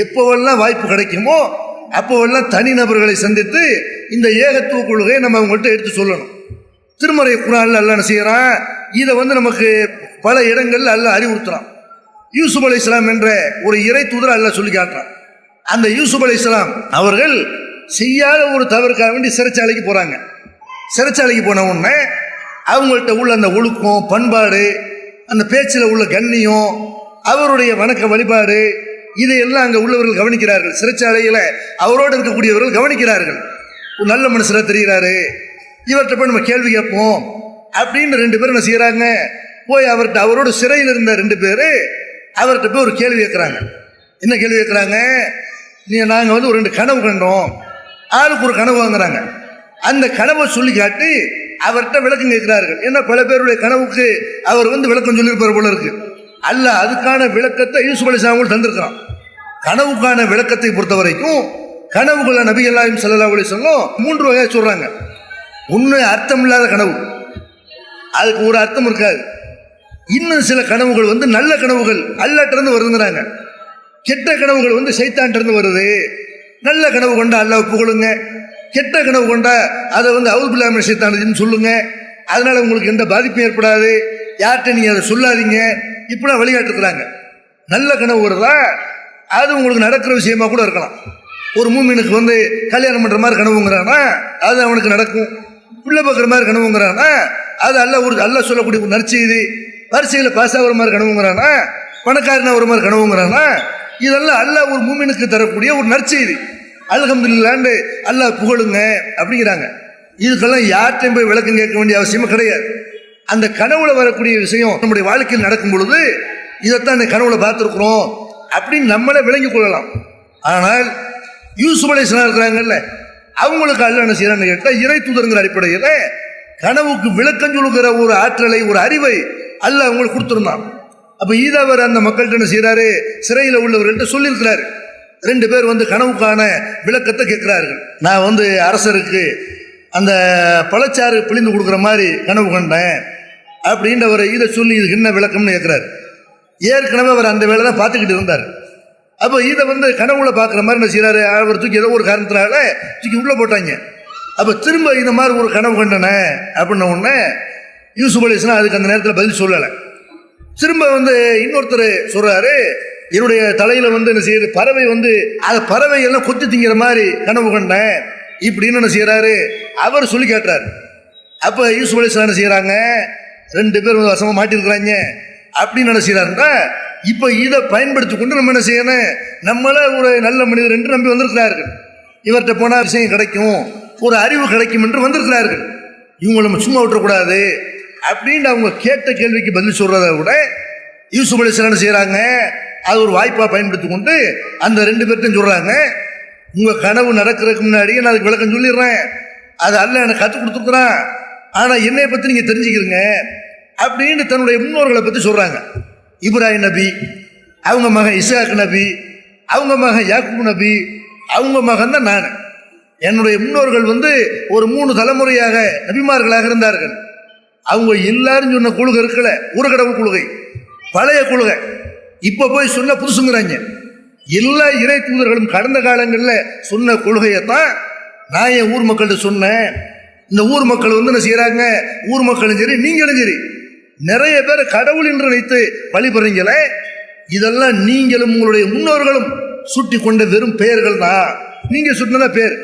எப்போவெல்லாம் வாய்ப்பு கிடைக்குமோ அப்போவெல்லாம் தனிநபர்களை சந்தித்து இந்த ஏகத்துவ கொள்கையை நம்ம அவங்கள்ட்ட எடுத்து சொல்லணும். திருமறை குர்ஆன்ல அல்லாஹ் என்ன செய்யறான், இதை வந்து நமக்கு பல இடங்கள்ல அல்லாஹ் அறிவுறுத்துறான். யூசுப் அலைஹிஸ்ஸலாம் என்ற ஒரு இறை தூதர் அல்லாஹ் சொல்லி காட்டுறான். அந்த யூசுப் அலைஹிஸ்ஸலாம் அவர்கள் செய்யாத ஒரு தவறுக்காக வேண்டி சிறைச்சாலைக்கு போறாங்க. சிறைச்சாலைக்கு போன உடனே அவங்கள்ட்ட உள்ள அந்த ஒழுக்கம், பண்பாடு, அந்த பேச்சில் உள்ள கண்ணியம், அவருடைய வணக்க வழிபாடு, இதையெல்லாம் அங்கே உள்ளவர்கள் கவனிக்கிறார்கள். சிறைச்சாலையில் அவரோடு இருக்கக்கூடியவர்கள் கவனிக்கிறார்கள். ஒரு நல்ல மனுஷராக தெரிகிறாரு, இவர்கிட்ட போய் நம்ம கேள்வி கேட்போம் அப்படின்னு 2 பேர் என்ன செய்கிறாங்க, போய் அவர்கிட்ட, அவரோட சிறையில் இருந்த 2 பேர் அவர்கிட்ட போய் ஒரு கேள்வி கேட்குறாங்க. என்ன கேள்வி கேட்குறாங்க, நாங்கள் வந்து ஒரு 2 கனவு கண்டோம், ஆளுக்கு ஒரு கனவு வாங்குறாங்க. அந்த கனவை சொல்லி காட்டி அவர்கிட்ட விளக்கம் கேட்கிறார்கள். ஏன்னா பல பேருடைய கனவுக்கு அவர் வந்து விளக்கம் சொல்லியிருப்பார் போல இருக்கு. அல்ல, அதுக்கான விளக்கத்தை யூசுப் அலைஹிஸ்ஸலாம் தந்திருக்கிறான். கனவுக்கான விளக்கத்தை பொறுத்த வரைக்கும் கனவுகளை நபி ஸல்லல்லாஹு அலைஹி வஸல்லம் 3 வகையாக சொல்றாங்க. ஒன்று அர்த்தம் இல்லாத கனவு, அதுக்கு ஒரு அர்த்தம் இருக்காது. இன்னும் சில கனவுகள் வந்து நல்ல கனவுகள், அல்லாஹ்ட்ட இருந்து வருதுங்கிறாங்க. கெட்ட கனவுகள் வந்து சைத்தான்ட்ட இருந்து வருது. நல்ல கனவு கொண்டா அல்லாஹ் புகழுங்க, கெட்ட கனவு கொண்டா அதை வந்து அஊது பில்லாஹி மினஷ் ஷைத்தானின்னு சொல்லுங்க, அதனால உங்களுக்கு எந்த பாதிப்பும் ஏற்படாது, யார்கிட்ட நீங்க அதை சொல்லாதீங்க, இப்படிலாம் வழிகாட்டுக்கிறாங்க. நல்ல கனவு வருதா, அது உங்களுக்கு நடக்கிற விஷயமா கூட இருக்கலாம். ஒரு மூமினுக்கு வந்து கல்யாணம் பண்ற மாதிரி கனவுங்கிறானா அது அவனுக்கு நடக்கும். பிள்ளை பார்க்குற மாதிரி கனவுங்கிறானா அது அல்லாஹ் சொல்லக்கூடிய ஒரு நற்செய்தி. வரிசையில் பாஸ் ஆகிற மாதிரி கனவுங்கிறானா, பணக்காரனா ஒரு மாதிரி கனவுங்கிறானா, இதெல்லாம் அல்லாஹ் ஒரு மூமினுக்கு தரக்கூடிய ஒரு நற்செய்தி. அல்ஹம்துலில்லாஹ்னு அல்லாஹ் புகழுங்க அப்படிங்கிறாங்க. இதுக்கெல்லாம் யார்கிட்டையும் போய் விளக்கம் கேட்க வேண்டிய அவசியமும் கிடையாது. அந்த கனவுல வரக்கூடிய விஷயம் நம்முடைய வாழ்க்கையில் நடக்கும் பொழுது இதைத்தான் இந்த கனவுல பார்த்துருக்குறோம் அப்படின்னு நம்மளே விளங்கிக் கொள்ளலாம். ஆனால் யூசுப் அலைஹிஸ்ஸலாம் இருக்கிறாங்கல்ல, அவங்களுக்கு அல்லாஹ் என்ன செய்யறான்னு கேட்டால், இறை தூதருங்கிற அடிப்படையில் கனவுக்கு விளக்கம் சொல்லுகிற ஒரு ஆற்றலை, ஒரு அறிவை அல்லாஹ் அவங்களுக்கு கொடுத்துருந்தான். அப்போ ஈதாவர் அந்த மக்கள்கிட்ட என்ன செய்யறாரு, சிறையில் உள்ளவர்கள்ட்ட சொல்லியிருக்கிறாரு. 2 பேர் வந்து கனவுக்கான விளக்கத்தை கேட்கிறார்கள். நான் வந்து அரசருக்கு அந்த பழச்சாறு பிழிந்து கொடுக்குற மாதிரி கனவு கண்டேன் அப்படின்றவர் இதை சொல்லி இதுக்கு என்ன விளக்கம்னு கேட்குறாரு. ஏற்கனவே அவர் அந்த வேலை தான் பார்த்துக்கிட்டு இருந்தார். அப்போ இதை வந்து கனவுல பார்க்குற மாதிரி என்ன செய்கிறாரு, அவர் தூக்கி ஏதோ ஒரு காரணத்தினால தூக்கி உள்ளே போட்டாங்க. அப்போ திரும்ப இந்த மாதிரி ஒரு கனவு கண்டனே அப்படின்ன உடனே யூசுப் அலைஹிஸ்ஸலாம் அதுக்கு அந்த நேரத்தில் பதில் சொல்லலை. திரும்ப வந்து இன்னொருத்தர் சொல்கிறாரு, என்னுடைய தலையில் வந்து என்ன செய்யுது, பறவை வந்து அந்த பறவை எல்லாம் கொத்தி திங்கிற மாதிரி கனவு கண்டேன் இப்படின்னு என்ன செய்கிறாரு, அவர் சொல்லி கேட்டுறாரு. அப்போ யூசுப் அலைஹிஸ்ஸலாம் என்ன செய்கிறாங்க, 2 பேர் வந்து வசமாக மாட்டிருக்கிறாங்க அப்படின்னு என்ன செய்கிறாருன்னா, இப்போ இதை பயன்படுத்தி கொண்டு நம்ம என்ன செய்யணும், நம்மள ஒரு நல்ல மனிதர் என்று நம்பி வந்திருக்கிறார்கள். இவர்கிட்ட போனால் விஷயம் கிடைக்கும், ஒரு அறிவு கிடைக்கும் என்று வந்திருக்கிறார்கள். இவங்க நம்ம சும்மா விட்டுறக்கூடாது அப்படின்னு அவங்க கேட்ட கேள்விக்கு பதில் சொல்றதை விட யூசுப் அலைஹிஸ்ஸலாம் என்ன செய்கிறாங்க, அது ஒரு வாய்ப்பாக பயன்படுத்தி கொண்டு அந்த 2 பேர்ட்டையும் சொல்கிறாங்க, உங்கள் கனவு நடக்கிறதுக்கு முன்னாடியே நான் அதுக்கு விளக்கம் சொல்லிடுறேன், அது அல்லாஹ் எனக்கு கற்றுக் கொடுத்துருக்குறான், ஆனால் என்னையை பற்றி நீங்கள் தெரிஞ்சுக்கிறீங்க அப்படின்னு தன்னுடைய முன்னோர்களை பற்றி சொல்கிறாங்க. இப்ராஹிம் நபி, அவங்க மகன் இஸ்ஹாக் நபி, அவங்க மகன் யாக்கூப் நபி, அவங்க மகன் தான் நான். என்னுடைய முன்னோர்கள் ஒரு 3 தலைமுறையாக நபிமார்களாக இருந்தார்கள். அவங்க எல்லாரும் சொன்ன கொள்கை இருக்கல, ஒரு கடவுள் கொள்கை, பழைய கொள்கை. இப்ப போய் சொன்ன புதுசுங்கிறாங்க. எல்லா இறை தூதர்களும் கடந்த காலங்களில் சொன்ன கொள்கையைத்தான் நான் என் ஊர் மக்கள்கிட்ட சொன்னேன். இந்த ஊர் மக்கள் என்ன செய்யறாங்க? ஊர் மக்களும் சரி, நீங்களும் சரி, நிறைய பேர் கடவுள் என்று நினைத்து வழிபடுறீங்களே, இதெல்லாம் நீங்களும் உங்களுடைய முன்னோர்களும் சுட்டி கொண்ட வெறும் பெயர்கள் தான். நீங்க சுட்டின பேர்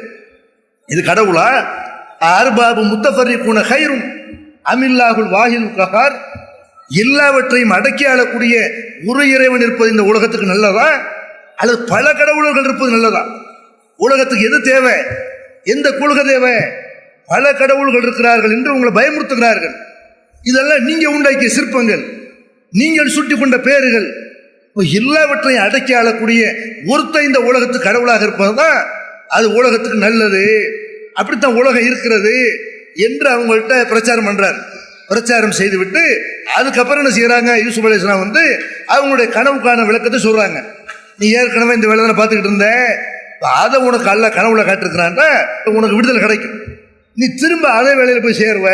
இது கடவுளா? அர்பாபு முத்தஃபர்ரிகூன கைரும் அமில்லாஹுல் வாஹிதுல் கஹார். எல்லாவற்றையும் அடக்கி ஆளக்கூடிய ஒரு இறைவன் இருப்பது இந்த உலகத்துக்கு நல்லதா, அல்லது பல கடவுள்கள் இருப்பது நல்லதா? உலகத்துக்கு எது தேவை? எந்த கொள்கை தேவை? பல கடவுள்கள் இருக்கிறார்கள் என்று உங்களை பயமுறுத்துகிறார்கள். இதெல்லாம் நீங்க உண்டாக்கிய சிற்பங்கள், நீங்கள் சுட்டி கொண்ட பேர்கள். எல்லாவற்றையும் அடக்கி ஆளக்கூடிய ஒருத்த இந்த உலகத்துக்கு கடவுளாக இருப்பதுதான் அது உலகத்துக்கு நல்லது. அப்படித்தான் உலகம் இருக்கிறது என்று அவங்கள்ட்ட பிரச்சாரம் பண்றார். பிரச்சாரம் செய்துவிட்டு அதுக்கப்புறம் என்ன செய்யறாங்க? யூசுப் அலைஹிஸ்ஸலாம் அவங்களுடைய கனவுக்கான விளக்கத்தை சொல்றாங்க. நீ ஏற்கனவே இந்த வேலை தானே பார்த்துக்கிட்டு இருந்த, அதை உனக்கு அல்ல கனவுல காட்டிருக்கிறான், உனக்கு விடுதலை கிடைக்கும். நீ திரும்ப அதே வேலையில் போய் சேருவ,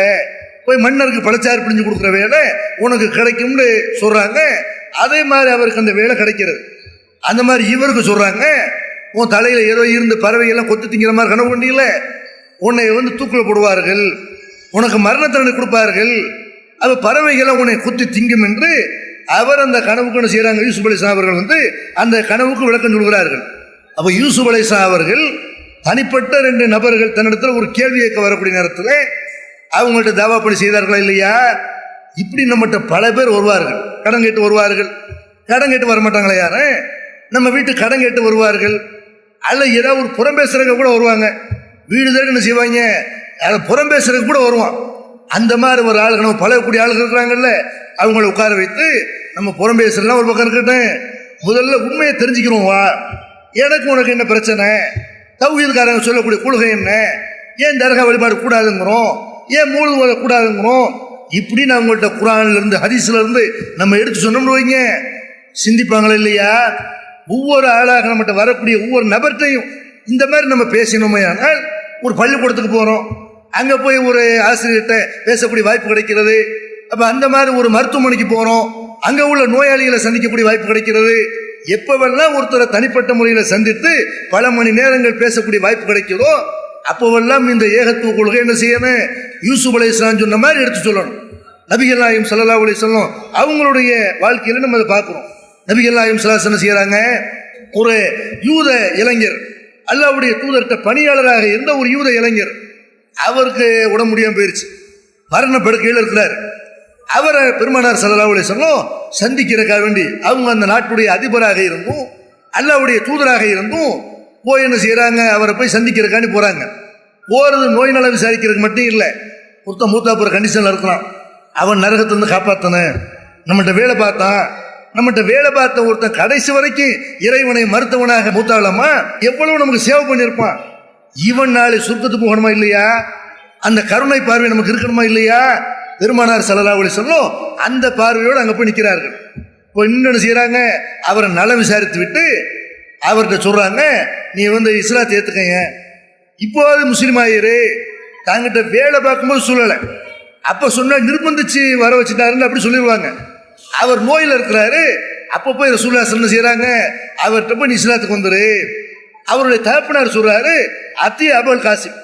போய் மன்னருக்கு பழச்சாறு பிடிஞ்சு கொடுக்குற வேலை உனக்கு கிடைக்கும்னு சொல்றாங்க. அதே மாதிரி அவருக்கு அந்த வேலை கிடைக்கிறது. அந்த மாதிரி இவருக்கு சொல்றாங்க, உன் தலையில ஏதோ இருந்து பறவைகள்லாம் கொத்து திங்கிற மாதிரி கனவு கொண்டீங்கள, உன்னை தூக்கில் போடுவார்கள், உனக்கு மரண தண்டனை கொடுப்பார்கள், அது பறவைகளை உன்னை கொத்தி திங்கும் என்று அவர் அந்த கனவுக்கு செய்யறாங்க. யூசுப் அலைஹிஸ்ஸலாம் அவர்கள் அந்த கனவுக்கு விளக்கம் சொல்கிறார்கள். அப்ப யூசுப் அலைஹிஸ்ஸலாம் அவர்கள் தனிப்பட்ட 2 நபர்கள் தன்னிடத்தில் ஒரு கேள்வி கேட்க வரக்கூடிய நேரத்தில் அவங்கள்ட்ட தாவா பணி செய்தார்களா இல்லையா? இப்படி நம்மகிட்ட பல பேர் வருவார்கள், கடன் கேட்டு வருவார்கள். கடன் கேட்டு வரமாட்டாங்களா யாரு? நம்ம வீட்டுக்கு கடன் கேட்டு வருவார்கள். அல்ல ஏதாவது ஒரு புறம் பேசுறதுக்கு கூட வருவாங்க. வீடு தேடி என்ன செய்வாங்க? அதை புறம் பேசுறதுக்கு கூட வருவான். அந்த மாதிரி ஒரு ஆளுங்க, நம்ம பழகக்கூடிய ஆளுங்க இருக்கிறாங்கல்ல, அவங்கள உட்கார வைத்து நம்ம புறம் பேசுறதுலாம் ஒரு பக்கம் இருக்கட்டும், முதல்ல உண்மையை தெரிஞ்சுக்கிறோம். வா, எனக்கு உனக்கு என்ன பிரச்சனை? தௌஹீத்காரங்க சொல்லக்கூடிய கொள்கை என்ன? ஏன் தர்கா வழிபாடு கூடாதுங்கிறோம்? ஏன் மூழ்குவதை கூடாதுங்கிறோம்? இப்படின்னு அவங்கள்ட்ட குர்ஆன்ல இருந்து ஹதீஸ்ல இருந்து நம்ம எடுத்து சொன்னோம்னு வைங்க, சிந்திப்பாங்களா இல்லையா? ஒவ்வொரு ஆளாக நம்மகிட்ட வரக்கூடிய ஒவ்வொரு நபர்கிட்டையும் இந்த மாதிரி நம்ம பேசினோமே. ஆனால் ஒரு பள்ளிக்கூடத்துக்கு போறோம், அங்க போய் ஒரு ஆசிரியர்கிட்ட பேசக்கூடிய வாய்ப்பு கிடைக்கிறது. அப்ப அந்த மாதிரி ஒரு மருத்துவமனைக்கு போறோம், அங்க உள்ள நோயாளிகளை சந்திக்கக்கூடிய வாய்ப்பு கிடைக்கிறது. எப்பவெல்லாம் ஒருத்தரை தனிப்பட்ட முறையில் சந்தித்து பல மணி நேரங்கள் பேசக்கூடிய வாய்ப்பு கிடைக்கிறதோ அப்போவெல்லாம் இந்த ஏகத்துவ கொள்கை என்ன செய்யணும்? யூசுப் அலைஹிஸ்ஸலாம் சொன்ன மாதிரி எடுத்து சொல்லணும். நபிகள் நாயகம் ஸல்லல்லாஹு அலைஹி வஸல்லம் அவங்களுடைய வாழ்க்கையில நம்ம அதை பார்க்கிறோம். நபிகள் நாயகம் ஸல்லல்லாஹு அலைஹி வஸல்லம் என்ன செய்யறாங்க? ஒரு யூத இளைஞர், அல்லாஹ்வுடைய தூதர்கிட்ட பணியாளராக இருந்த ஒரு யூத இளைஞர், அவருக்கு உடம்பு முடியாமல் போயிருச்சு, மரண படுக்கையில் இருக்கிறார். அவரை பெருமானார் ஸல்லல்லாஹு அலைஹி வஸல்லம் சந்திக்கிறதுக்காக வேண்டி அவங்க அந்த நாட்டுடைய அதிபராக இருந்தும் அல்லாஹ்வுடைய தூதராக இருந்தும் போய் என்ன செய்யறாங்க? அவரை போய் சந்திக்கிறதுக்காண்டி போறாங்க. போறது நோய் நல விசாரிக்கிறதுக்கு மட்டும் இல்லை, ஒருத்தன் மூத்தாப்புற கண்டிஷன்ல இருக்கிறான், அவன் நரகத்திலிருந்து காப்பாத்தன, நம்மகிட்ட வேலை பார்த்தான், நம்மகிட்ட வேலை பார்த்த ஒருத்தன் கடைசி வரைக்கும் இறைவனை மறுத்தவனாக மூத்தாளமா எவ்வளவு நமக்கு சேவை பண்ணியிருப்பான். இவன் நாளை சுருக்கத்து போகணுமா இல்லையா? அந்த கருணை பார்வை நமக்கு இருக்கணுமா இல்லையா? பெருமானார் ஸல்லல்லாஹு அலைஹி வஸல்லம் அந்த பார்வையோடு அங்கே போய் நிற்கிறார்கள். இப்போ இன்னொன்று செய்கிறாங்க, அவரை நலம் விசாரித்து விட்டு அவர்கிட்ட சொல்கிறாங்க, நீ இஸ்லாத்தை ஏற்றுக்கங்க, இப்போது முஸ்லீம் ஆயிரு. தாங்கிட்ட வேலை பார்க்கும்போது சொல்லலை, அப்போ சொன்னால் நிர்பந்திச்சு வர வச்சுட்டாருன்னு அப்படி சொல்லிடுவாங்க. அவர் நோயில் இருக்கிறாரு, அப்போ போய் ரசூலுல்லாஹி ஸல்லல்லாஹு அலைஹி வஸல்லம் செய்கிறாங்க, அவர்கிட்ட போய் நீ இஸ்லாத்துக்கு வந்துரு. அவருடைய தகப்பனார் சொல்கிறாரு, அத்தி அபுல் காசிம்,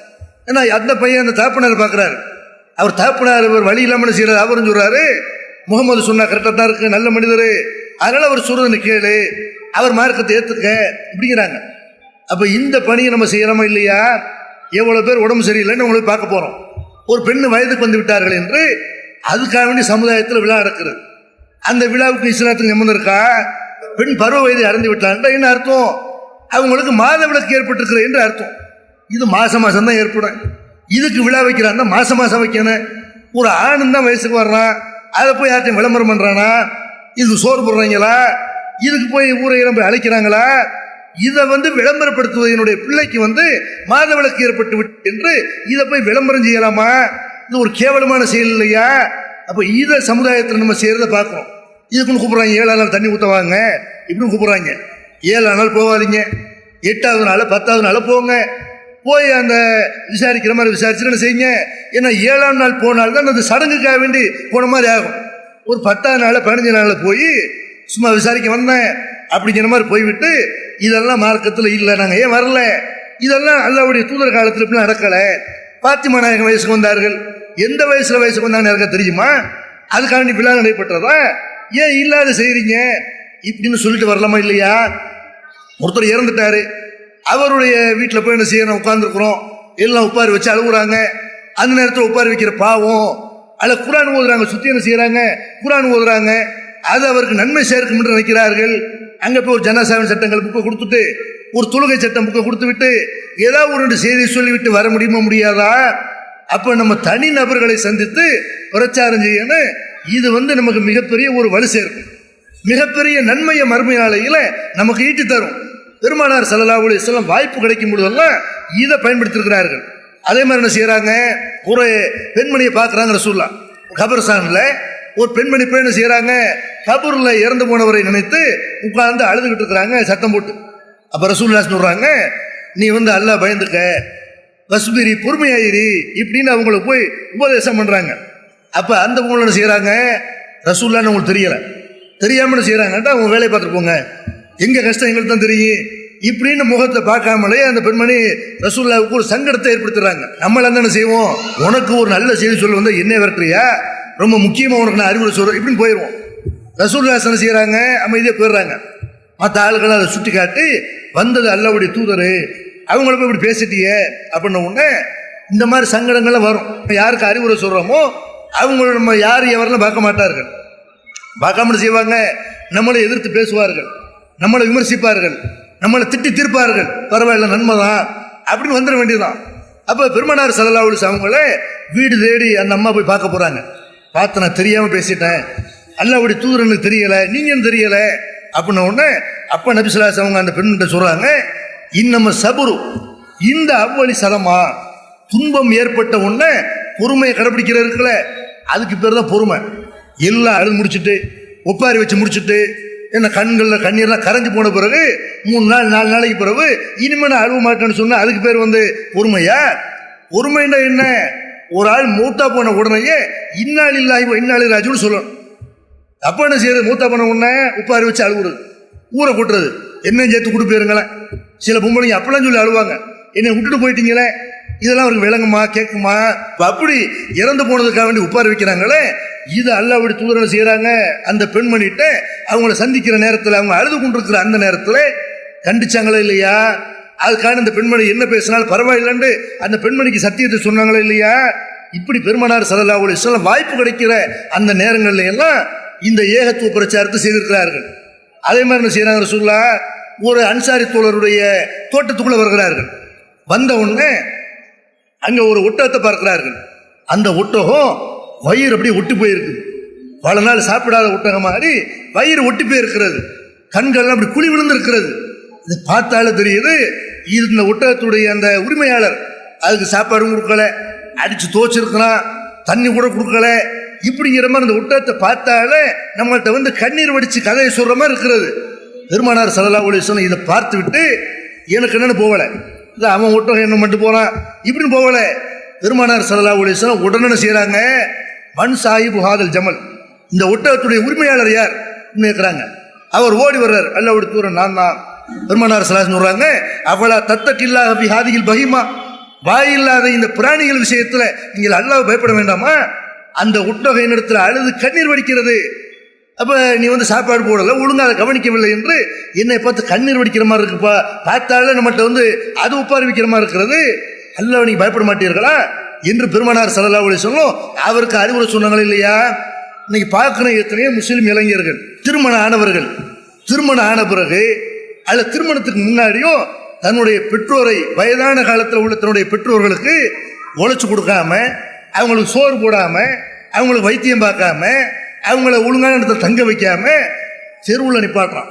ஏன்னா அந்த பையன் அந்த தகப்பனார் பார்க்குறாரு, அவர் தகப்பனார் இவர் வழி இல்லாமல் செய்கிறார். அவரும் சொல்கிறாரு, முகமது சொன்னா கரெக்டாக தான் இருக்கு, நல்ல மனிதர், அதனால அவர் சொல்றதுன்னு கேளு, அவர் மார்க்கத்தை ஏற்றுக்க இப்படிங்கிறாங்க. அப்போ இந்த பணியை நம்ம செய்யறோமா இல்லையா? எவ்வளோ பேர் உடம்பு சரியில்லைன்னு உங்களுக்கு பார்க்க போகிறோம். ஒரு பெண் வயதுக்கு வந்து விட்டார்கள் என்று அதுக்காக வேண்டி சமுதாயத்தில் விழா நடக்கிறது. அந்த விழாவுக்கு இஸ்லாத்துக்கு சம்பந்தம் இருக்கா? பெண் பருவ வயதை அடைந்து விட்டாங்க என்ன அர்த்தம்? அவங்களுக்கு மாத விளக்கு ஏற்பட்டிருக்கிறது என்று அர்த்தம். இது மாசம் மாசம் தான் ஏற்படும். இதுக்கு விழா வைக்கிறான்னா மாசம் மாசம் வைக்கணும். ஒரு ஆணும் தான் வயசுக்கு வர்றான், அதை போய் யார்ட்டையும் விளம்பரம் பண்றானா? இதுக்கு சோறு போடுறாங்களா? இதுக்கு போய் ஊரையெல்லாம் போய் அழைக்கிறாங்களா? இதை விளம்பரப்படுத்துவது என்னுடைய பிள்ளைக்கு மாத விளக்கு ஏற்பட்டு விட்டு என்று இதை போய் விளம்பரம் செய்யலாமா? இது ஒரு கேவலமான செயல் இல்லையா? அப்போ இதை சமுதாயத்தில் நம்ம செய்யறத பார்க்குறோம். இதுக்குன்னு கூப்பிட்றாங்க, 7 நாள் தண்ணி ஊற்றவாங்க இப்படின்னு கூப்பிட்றாங்க. 7 நாள் போகாதீங்க, 8வது நாள் 10வது நாள் போங்க. போய் அந்த விசாரிக்கிற மாதிரி விசாரிச்சு என்ன செய்யுங்க. ஏன்னா 7ஆம் நாள் போனால்தான் அந்த சடங்குக்காக வேண்டி போன மாதிரி ஆகும். ஒரு 10ஆம் நாள் 15 நாளில் போய் சும்மா விசாரிக்க வந்தேன் அப்படிங்கிற மாதிரி போய்விட்டு இதெல்லாம் மார்க்கத்தில் இல்லை, நாங்கள் ஏன் வரல, இதெல்லாம் அல்லாஹ்வுடைய தூதர் காலத்தில் இப்படி நடக்கலை. பாத்திமா நாயகம் வயசுக்கு வந்தார்கள். எந்த வயசுக்கு வந்தாங்க யாருக்கா தெரியுமா? அதுக்காண்டி விழா நடைபெற்றதா? ஏன் இல்லாத செய்கிறீங்க இப்படின்னு சொல்லிட்டு வரலாமா இல்லையா? ஒருத்தர் இறந்துட்டாரு, அவருடைய வீட்டில் போய் என்ன செய்யணும், உட்காந்துருக்குறோம், எல்லாம் உட்கார வச்சு அழுகுறாங்க. அந்த நேரத்தில் உட்கார வைக்கிற பாவம் அல்ல, குரான் ஓதுறாங்க, சுற்றி என்ன செய்கிறாங்க, குரான் ஓதுறாங்க, அது அவருக்கு நன்மை சேர்க்கும் என்று நினைக்கிறார்கள். அங்கே போய் ஒரு ஜனசாவின் சட்டங்கள் புக்கை கொடுத்துட்டு, ஒரு தொழுகை சட்டம் புக்கை கொடுத்து விட்டு ஏதாவது ஒரு 2 செய்தியை சொல்லிவிட்டு வர முடியாதா? அப்போ நம்ம தனி நபர்களை சந்தித்து பிரச்சாரம் செய்யணும். இது நமக்கு மிகப்பெரிய ஒரு வலு சேர்க்கும், மிகப்பெரிய நன்மையை மறுமையாளையில் நமக்கு ஈட்டி தரும். பெருமானார் ஸல்லல்லாஹு அலைஹி வஸல்லம் வாய்ப்பு கிடைக்கும் பொழுதெல்லாம் இதை பயன்படுத்தியிருக்கிறார்கள். அதே மாதிரி என்ன செய்யறாங்க, ஒரு பெண்மணியை பார்க்குறாங்க ரசூலுல்லாஹ் கபர்ஸ்தானில். ஒரு பெண்மணி போய் என்ன செய்யறாங்க, கபூரில் இறந்து போனவரை நினைத்து உட்கார்ந்து அழுதுகிட்டு இருக்கிறாங்க சத்தம் போட்டு. அப்போ ரசூலுல்லாஹ் சொல்றாங்க, நீ அல்லாஹ் பயந்துக்க, வஸ்பிரி பொறுமையாயிரி இப்படின்னு அவங்களுக்கு போய் உபதேசம் பண்றாங்க. அப்போ அந்த பொண்ணு என்ன செய்யறாங்க, ரசூலுல்லாஹ்னு உங்களுக்கு தெரியல, தெரியாம என்ன செய்யறாங்கட்டா அவங்க வேலையை பார்த்துட்டு போங்க, எங்க கஷ்டம் எங்களுக்கு தான் தெரியும் இப்படின்னு முகத்தை பார்க்காமலே அந்த பெண்மணி ரசூலுல்லாஹ்வுக்கு ஒரு சங்கடத்தை ஏற்படுத்துறாங்க. நம்மள என்ன செய்வோம், உனக்கு ஒரு நல்ல செய்தி சொல்ல என்ன விரட்டுறியா, ரொம்ப முக்கியமா உனக்கு நான் அறிவுரை சொல்றேன் இப்படின்னு போயிடுவோம். ரசூலுல்லாஹ் என்ன செய்யறாங்க, அமைதியாக போயிடுறாங்க. மற்ற ஆளுகளை அதை சுட்டி காட்டி வந்தது அல்லாஹ்வுடைய தூதர், அவங்கள போய் இப்படி பேசிட்டியே அப்படின்ன உடனே இந்த மாதிரி சங்கடங்கள்லாம் வரும். யாருக்கு அறிவுரை சொல்றோமோ அவங்கள நம்ம யார் எவரெல்லாம் பார்க்க மாட்டார்கள், பார்க்காம செய்வாங்க, நம்மளை எதிர்த்து பேசுவார்கள், நம்மளை விமர்சிப்பார்கள், நம்மளை திட்டி தீர்ப்பார்கள். பரவாயில்ல நன்மைதான் அப்படின்னு வந்துட வேண்டியதுதான். அப்போ பெருமானார் ஸல்லல்லாஹு அலைஹி வஸல்லம் அவங்கள வீடு தேடி அந்த அம்மா போய் பார்க்க போறாங்க. பார்த்து நான் தெரியாமல் பேசிட்டேன், அல்லாஹ்வுடைய தூதர் எனக்கு தெரியலை, நீங்களும் தெரியலை அப்படின்ன உடனே அப்போ நபி ஸல்லல்லாஹு அலைஹி வஸல்லம் அவங்க அந்த பெண்கிட்ட சொல்றாங்க, இன்னம சபுரு, இந்த அவ்வளி சலமா, துன்பம் ஏற்பட்ட உடனே பொறுமையை கடைப்பிடிக்கிற இருக்குல்ல, அதுக்கு பேர் தான் பொறுமை. எல்லாம் அழுது முடிச்சுட்டு ஒப்பாரி வச்சு முடிச்சுட்டு என்ன கண்களில் கண்ணீர்லாம் கரைஞ்சி போன பிறகு 3 நாள் 4 நாளைக்கு பிறகு இனிமே நான் அழுவ மாட்டேன்னு சொன்னா அதுக்கு பேர் பொறுமையா? பொறுமைன்னா என்ன, ஒரு ஆள் மூத்தா போன உடனேயே இன்னால் இல்லாஹி வ இன்னா இலைஹி ராஜிஊன் சொல்லணும். அப்போ என்ன செய்யறது, மூத்தா போன உடனே உப்பாரி வச்சு அழுகுறது, ஊரை கூட்டுறது, என்ன சேர்த்து கொடுப்பீருங்களேன். சில பொம்பளைங்க அப்பெல்லாம் சொல்லி அழுவாங்க, என்னை விட்டுட்டு போயிட்டீங்களே, இதெல்லாம் அவருக்கு விளங்குமா கேட்குமா? அப்படி இறந்து போனதுக்காக வேண்டி உட்கார வைக்கிறாங்களே, இது அல்லாஹ்வுடைய தூதர் செய்யறாங்க. அந்த பெண்மணிட்ட அவங்கள சந்திக்கிற நேரத்தில் அவங்க அழுது கொண்டிருக்கிற அந்த நேரத்தில் கண்டிச்சாங்களே இல்லையா? அதுக்கான இந்த பெண்மணி என்ன பேசினாலும் பரவாயில்லைன்னு அந்த பெண்மணிக்கு சத்தியத்தை சொன்னாங்களே இல்லையா? இப்படி பெருமானார் ஸல்லல்லாஹு அலைஹி வஸல்லம் வாய்ப்பு கிடைக்கிற அந்த நேரங்கள்ல எல்லாம் இந்த ஏகத்துவ பிரச்சாரத்தை செய்திருக்கிறார்கள். அதே மாதிரி என்ன செய்யறாங்க, ரசூலுல்லாஹ் ஒரு அன்சாரி தோழருடைய தோட்டத்துக்குள்ள வருகிறார்கள். வந்த உடனே அங்க ஒரு ஒட்டகத்தை பார்க்கிறார்கள். அந்த ஒட்டகம் வயிறு அப்படியே ஒட்டி போயிருக்கு, பல நாள் சாப்பிடாத ஒட்டகம் மாதிரி வயிறு ஒட்டி போயிருக்கிறது, கண்கள் அப்படி குழி விழுந்து இருக்கிறது. இது பார்த்தாலும் தெரியுது, இந்த ஒட்டகத்துடைய அந்த உரிமையாளர் அதுக்கு சாப்பாடும் கொடுக்கல, அடிச்சு தோச்சிருக்கிறான், தண்ணி கூட கொடுக்கல. இப்படிங்கிற மாதிரி அந்த ஒட்டகத்தை பார்த்தாலே நம்மள்கிட்ட கண்ணீர் வடிச்சு கதையை சொல்ற மாதிரி இருக்கிறது. பெருமானார் ஸல்லல்லாஹு அலைஹி வஸல்லம் இதை பார்த்து விட்டு எனக்கு என்னன்னு போகலை, இல்லை அவன் ஒட்டகம் என்ன மட்டும் போகிறான் இப்படின்னு போகலை. பெருமானார் ஸல்லல்லாஹு அலைஹி வஸல்லம் உடனே செய்கிறாங்க, மன் சாஹிபு ஹாதல் ஜமல், இந்த ஒட்டகத்துடைய உரிமையாளர் யார் கேட்குறாங்க. அவர் ஓடி வர்றார், அல்லாஹ்வுடைய தூதர் நான் தான். பெருமானார் ஸல்லல்லாஹு அலைஹி வஸல்லம் சொல்றாங்க, அவளா தத்தகில்லாஹ ஃபி ஹாதிஹில் பஹீமா, வாயில்லாத இந்த பிராணிகள் விஷயத்தில் நீங்கள் அல்லாஹ் பயப்பட வேண்டாமா? அந்த ஒட்டக இடத்துல அழுது கண்ணீர் வடிக்கிறது. அப்போ நீ சாப்பாடு போடலை, ஒழுங்காக அதை கவனிக்கவில்லை என்று என்னை பார்த்து கண்ணீர் வடிக்கிற மாதிரி இருக்குப்பா, பார்த்தாலே நம்மகிட்ட அது உப்பாரி வைக்கிற மாதிரி இருக்கிறது, அல்லாஹ் நீங்க பயப்பட மாட்டீர்களா என்று பெருமானார் ஸல்லல்லாஹு அலைஹி வஸல்லம் அவருக்கு அறிவுரை சொன்னாங்களே இல்லையா? இன்னைக்கு பார்க்கிற எத்தனையோ முஸ்லிம் இளைஞர்கள் திருமணம் ஆனவர்கள், திருமணம் ஆன பிறகு அல்ல திருமணத்துக்கு முன்னாடியும் தன்னுடைய பெற்றோரை, வயதான காலத்தில் உள்ள தன்னுடைய பெற்றோர்களுக்கு உழைச்சி கொடுக்காம, அவங்களுக்கு சோறு போடாம, அவங்களுக்கு வைத்தியம் பார்க்காம, அவங்கள ஒழுங்கான இடத்துல தங்க வைக்காம தெருவில் நிப்பாட்டுறான்.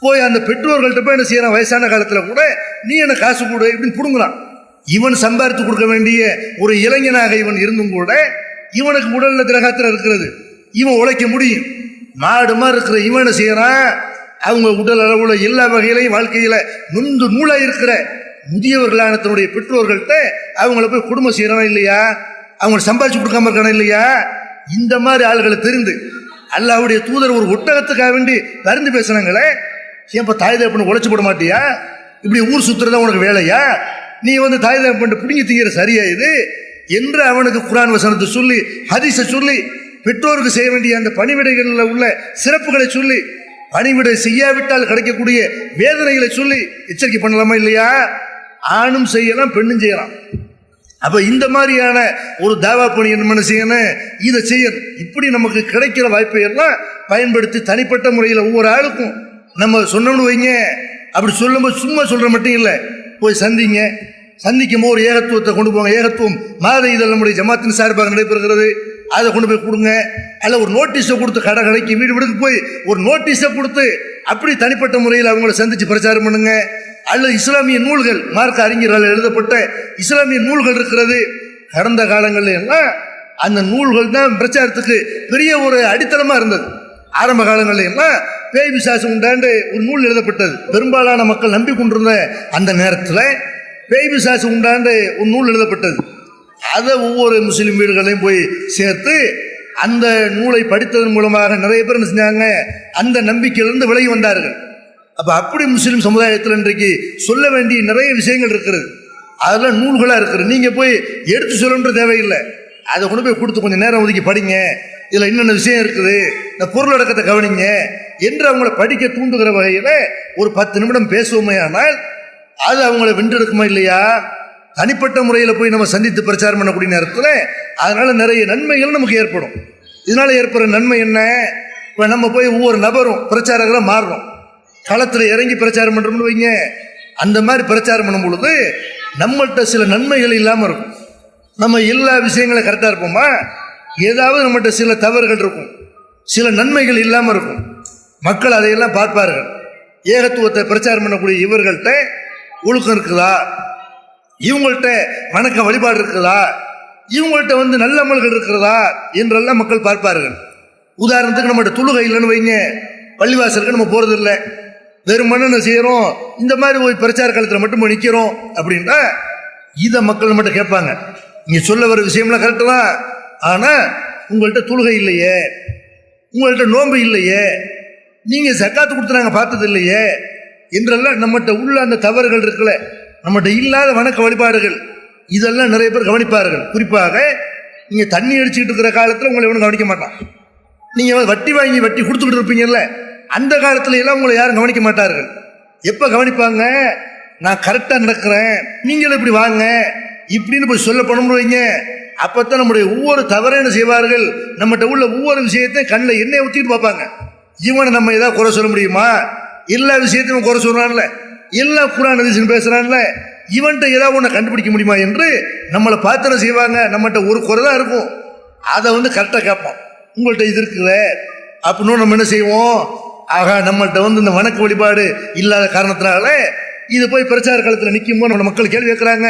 போய் அந்த பெற்றோர்கள்ட்ட போய் என்ன செய்யறான், வயசான காலத்தில் கூட நீ என்ன காசு கொடு இப்படின்னு பிடுங்குறான். இவன் சம்பாதித்து கொடுக்க வேண்டிய ஒரு இளைஞனாக இவன் இருந்தும் கூட இவனுக்கு உடல்ல திரகாத்திரம் இருக்கிறது, இவன் உழைக்க முடியும். மாடு மாதிரி இருக்கிற இவன் என்ன செய்யறான், அவங்க உடல் அளவுல எல்லா வகையிலையும் வாழ்க்கையில நுண்டு நூலா இருக்கிற முதியவர்களான தன்னுடைய பெற்றோர்கள்ட்ட அவங்கள போய் குடும்பம் செய்யறவன் இல்லையா, அவங்க சம்பாதிச்சு கொடுக்காம இருக்கான இல்லையா, இந்த மாதிரி ஆளுகளை தெரிந்து அல்லாஹ்வுடைய தூதர் ஒரு ஒட்டகத்துக்காக வேண்டி பரிந்து பேசுனாங்களே, ஏன்பா தாய் தகப்பன் உழைச்சு போட மாட்டியா, இப்படி ஊர் சுத்துறதா உனக்கு வேலையா, நீ தாய் தகப்பன் பிடிங்கி தீங்கிற சரியா இது என்று அவனுக்கு குர்ஆன் வசனத்தை சொல்லி ஹதீஸை சொல்லி பெற்றோருக்கு செய்ய வேண்டிய அந்த பணிவிடைகளில் உள்ள சிறப்புகளை சொல்லி பணிவிடை செய்யாவிட்டால் கிடைக்கக்கூடிய வேதனைகளை சொல்லி எச்சரிக்கை பண்ணலாமா இல்லையா? ஆணும் செய்யலாம் பெண்ணும் செய்யலாம். அப்ப இந்த மாதிரியான ஒரு தாவா பணி என்ன செய்யணும், இதை செய்யணும். இப்படி நமக்கு கிடைக்கிற வாய்ப்பை எல்லாம் பயன்படுத்தி தனிப்பட்ட முறையில் ஒவ்வொரு ஆளுக்கும் நம்ம சொன்னோம்னு வைங்க. அப்படி சொல்லும்போது சும்மா சொல்ற மட்டும் இல்லை, போய் சந்திங்க, சந்திக்கும் போது ஒரு ஏகத்துவத்தை கொண்டு போங்க. ஏகத்துவம் மாத இதழ் நம்முடைய ஜமாத்தின் சார்பாக நடைபெறுகிறது, அதை கொண்டு போய் கொடுங்க. அல்ல ஒரு நோட்டீஸை கொடுத்து கடை கடைக்கு வீடு வீடுக்கு போய் ஒரு நோட்டீஸை கொடுத்து அப்படி தனிப்பட்ட முறையில் அவங்கள சந்திச்சு பிரச்சாரம் பண்ணுங்க. அல்லது இஸ்லாமிய நூல்கள், மார்க்க அறிஞர்கள் எழுதப்பட்ட இஸ்லாமிய நூல்கள் இருக்கிறது. கடந்த காலங்களில் எல்லாம் அந்த நூல்கள் தான் பிரச்சாரத்துக்கு பெரிய ஒரு அடித்தளமாக இருந்தது. ஆரம்ப காலங்களில் எல்லாம் பேய் பிசாசு உண்டாண்டு ஒரு நூல் எழுதப்பட்டது. பெரும்பாலான மக்கள் நம்பி கொண்டிருந்த அந்த நேரத்தில் பேய் பிசாசு உண்டாண்டு ஒரு நூல் எழுதப்பட்டது. அதை ஒவ்வொரு முஸ்லீம் வீடுகளையும் போய் சேர்த்து அந்த நூலை படித்ததன் மூலமாக நிறைய பேர் என்ன செஞ்சாங்க, அந்த நம்பிக்கையிலிருந்து விலகி வந்தார்கள். அப்போ அப்படி முஸ்லீம் சமுதாயத்தில் இன்றைக்கு சொல்ல வேண்டிய நிறைய விஷயங்கள் இருக்கிறது. அதெல்லாம் நூல்களாக இருக்கிறது. நீங்கள் போய் எடுத்து சொல்லணுன்ற தேவையில்லை, அதை கொண்டு போய் கொடுத்து கொஞ்சம் நேரம் ஒதுக்கி படிங்க, இதில் என்னென்ன விஷயம் இருக்குது, இந்த பொருளடக்கத்தை கவனிங்க என்று அவங்கள படிக்க தூண்டுகிற வகையில் ஒரு 10 நிமிடம் பேசுவோமே, ஆனால் அது அவங்கள வென்றெடுக்குமா இல்லையா? தனிப்பட்ட முறையில் போய் நம்ம சந்தித்து பிரச்சாரம் பண்ணக்கூடிய நேரத்தில் அதனால நிறைய நன்மைகள் நமக்கு ஏற்படும். இதனால ஏற்படுற நன்மை என்ன? இப்போ நம்ம போய் ஒவ்வொரு நபரும் பிரச்சாரங்களாக மாறுறோம், களத்தில் இறங்கி பிரச்சாரம் பண்ணுறோம்னு வைங்க. அந்த மாதிரி பிரச்சாரம் பண்ணும் பொழுது நம்மள்கிட்ட சில நன்மைகள் இல்லாமல் இருக்கும். நம்ம எல்லா விஷயங்களும் கரெக்டாக இருப்போமா? ஏதாவது நம்மகிட்ட சில தவறுகள் இருக்கும், சில நன்மைகள் இல்லாமல் இருக்கும். மக்கள் அதையெல்லாம் பார்ப்பார்கள். ஏகத்துவத்தை பிரச்சாரம் பண்ணக்கூடிய இவர்கள்ட்ட ஒழுக்கம் இருக்குதா, இவங்கள்ட்ட வணக்க வழிபாடு இருக்குதா, இவங்கள்ட்ட நல்ல அமல்கள் இருக்கிறதா என்றெல்லாம் மக்கள் பார்ப்பார்கள். உதாரணத்துக்கு நம்மகிட்ட தொழுகை இல்லைன்னு வைங்க, பள்ளிவாசலுக்கு நம்ம போகிறது இல்லை, வெறும் மண்ணு செய்கிறோம், இந்த மாதிரி போய் பிரச்சார காலத்தில் மட்டும் நிற்கிறோம் அப்படின்னா இதை மக்கள் நம்மகிட்ட கேட்பாங்க. நீங்கள் சொல்ல வர விஷயம்லாம் கரெக்டு தான், ஆனால் உங்கள்கிட்ட தொழுகை இல்லையே, உங்கள்கிட்ட நோன்பு இல்லையே, நீங்கள் சக்காத்து கொடுத்து நாங்கள் பார்த்தது இல்லையே என்றெல்லாம் நம்மகிட்ட உள்ள அந்த தவறுகள் இருக்குல்ல, நம்மகிட்ட இல்லாத வணக்க வழிபாடுகள், இதெல்லாம் நிறைய பேர் கவனிப்பார்கள். குறிப்பாக நீங்கள் தண்ணி அடிச்சுக்கிட்டு இருக்கிற காலத்தில் உங்களை எவனும் கவனிக்க மாட்டான். நீங்கள் வட்டி வாங்கி வட்டி கொடுத்துக்கிட்டு இருப்பீங்கல்ல, அந்த காலத்துல எல்லாம் உங்களை யாரும் கவனிக்க மாட்டார்கள். எப்போ கவனிப்பாங்க? நான் கரெக்டாக நடக்கிறேன், நீங்களும் இப்படி வாங்க இப்படின்னு போய் சொல்ல போனோம்னு வைங்க. அப்போத்தான் நம்முடைய ஒவ்வொரு தவறை என்ன செய்வார்கள், நம்மகிட்ட உள்ள ஒவ்வொரு விஷயத்தையும் கண்ணில் எண்ணெயை ஊற்றிட்டு பார்ப்பாங்க. இவனை நம்ம ஏதாவது குறை சொல்ல முடியுமா? எல்லா விஷயத்தையும் குறை சொல்கிறான்ல, எல்லா குர்ஆன் ஹதீஸ் பேசுகிறான்ல, இவன்கிட்ட ஏதாவது ஒன்றை கண்டுபிடிக்க முடியுமா என்று நம்மளை பார்த்து செய்வாங்க. நம்மகிட்ட ஒரு குறை தான் இருக்கும், அதை கரெக்டாக கேட்போம். உங்கள்கிட்ட இது இருக்குல்ல அப்படின்னு நம்ம என்ன செய்வோம், ஆகா நம்மள்கிட்ட இந்த வணக்க வழிபாடு இல்லாத காரணத்தினால இது போய் பிரச்சார காலத்தில் நிற்கும் போது நம்ம மக்கள் கேள்வி கேட்குறாங்க,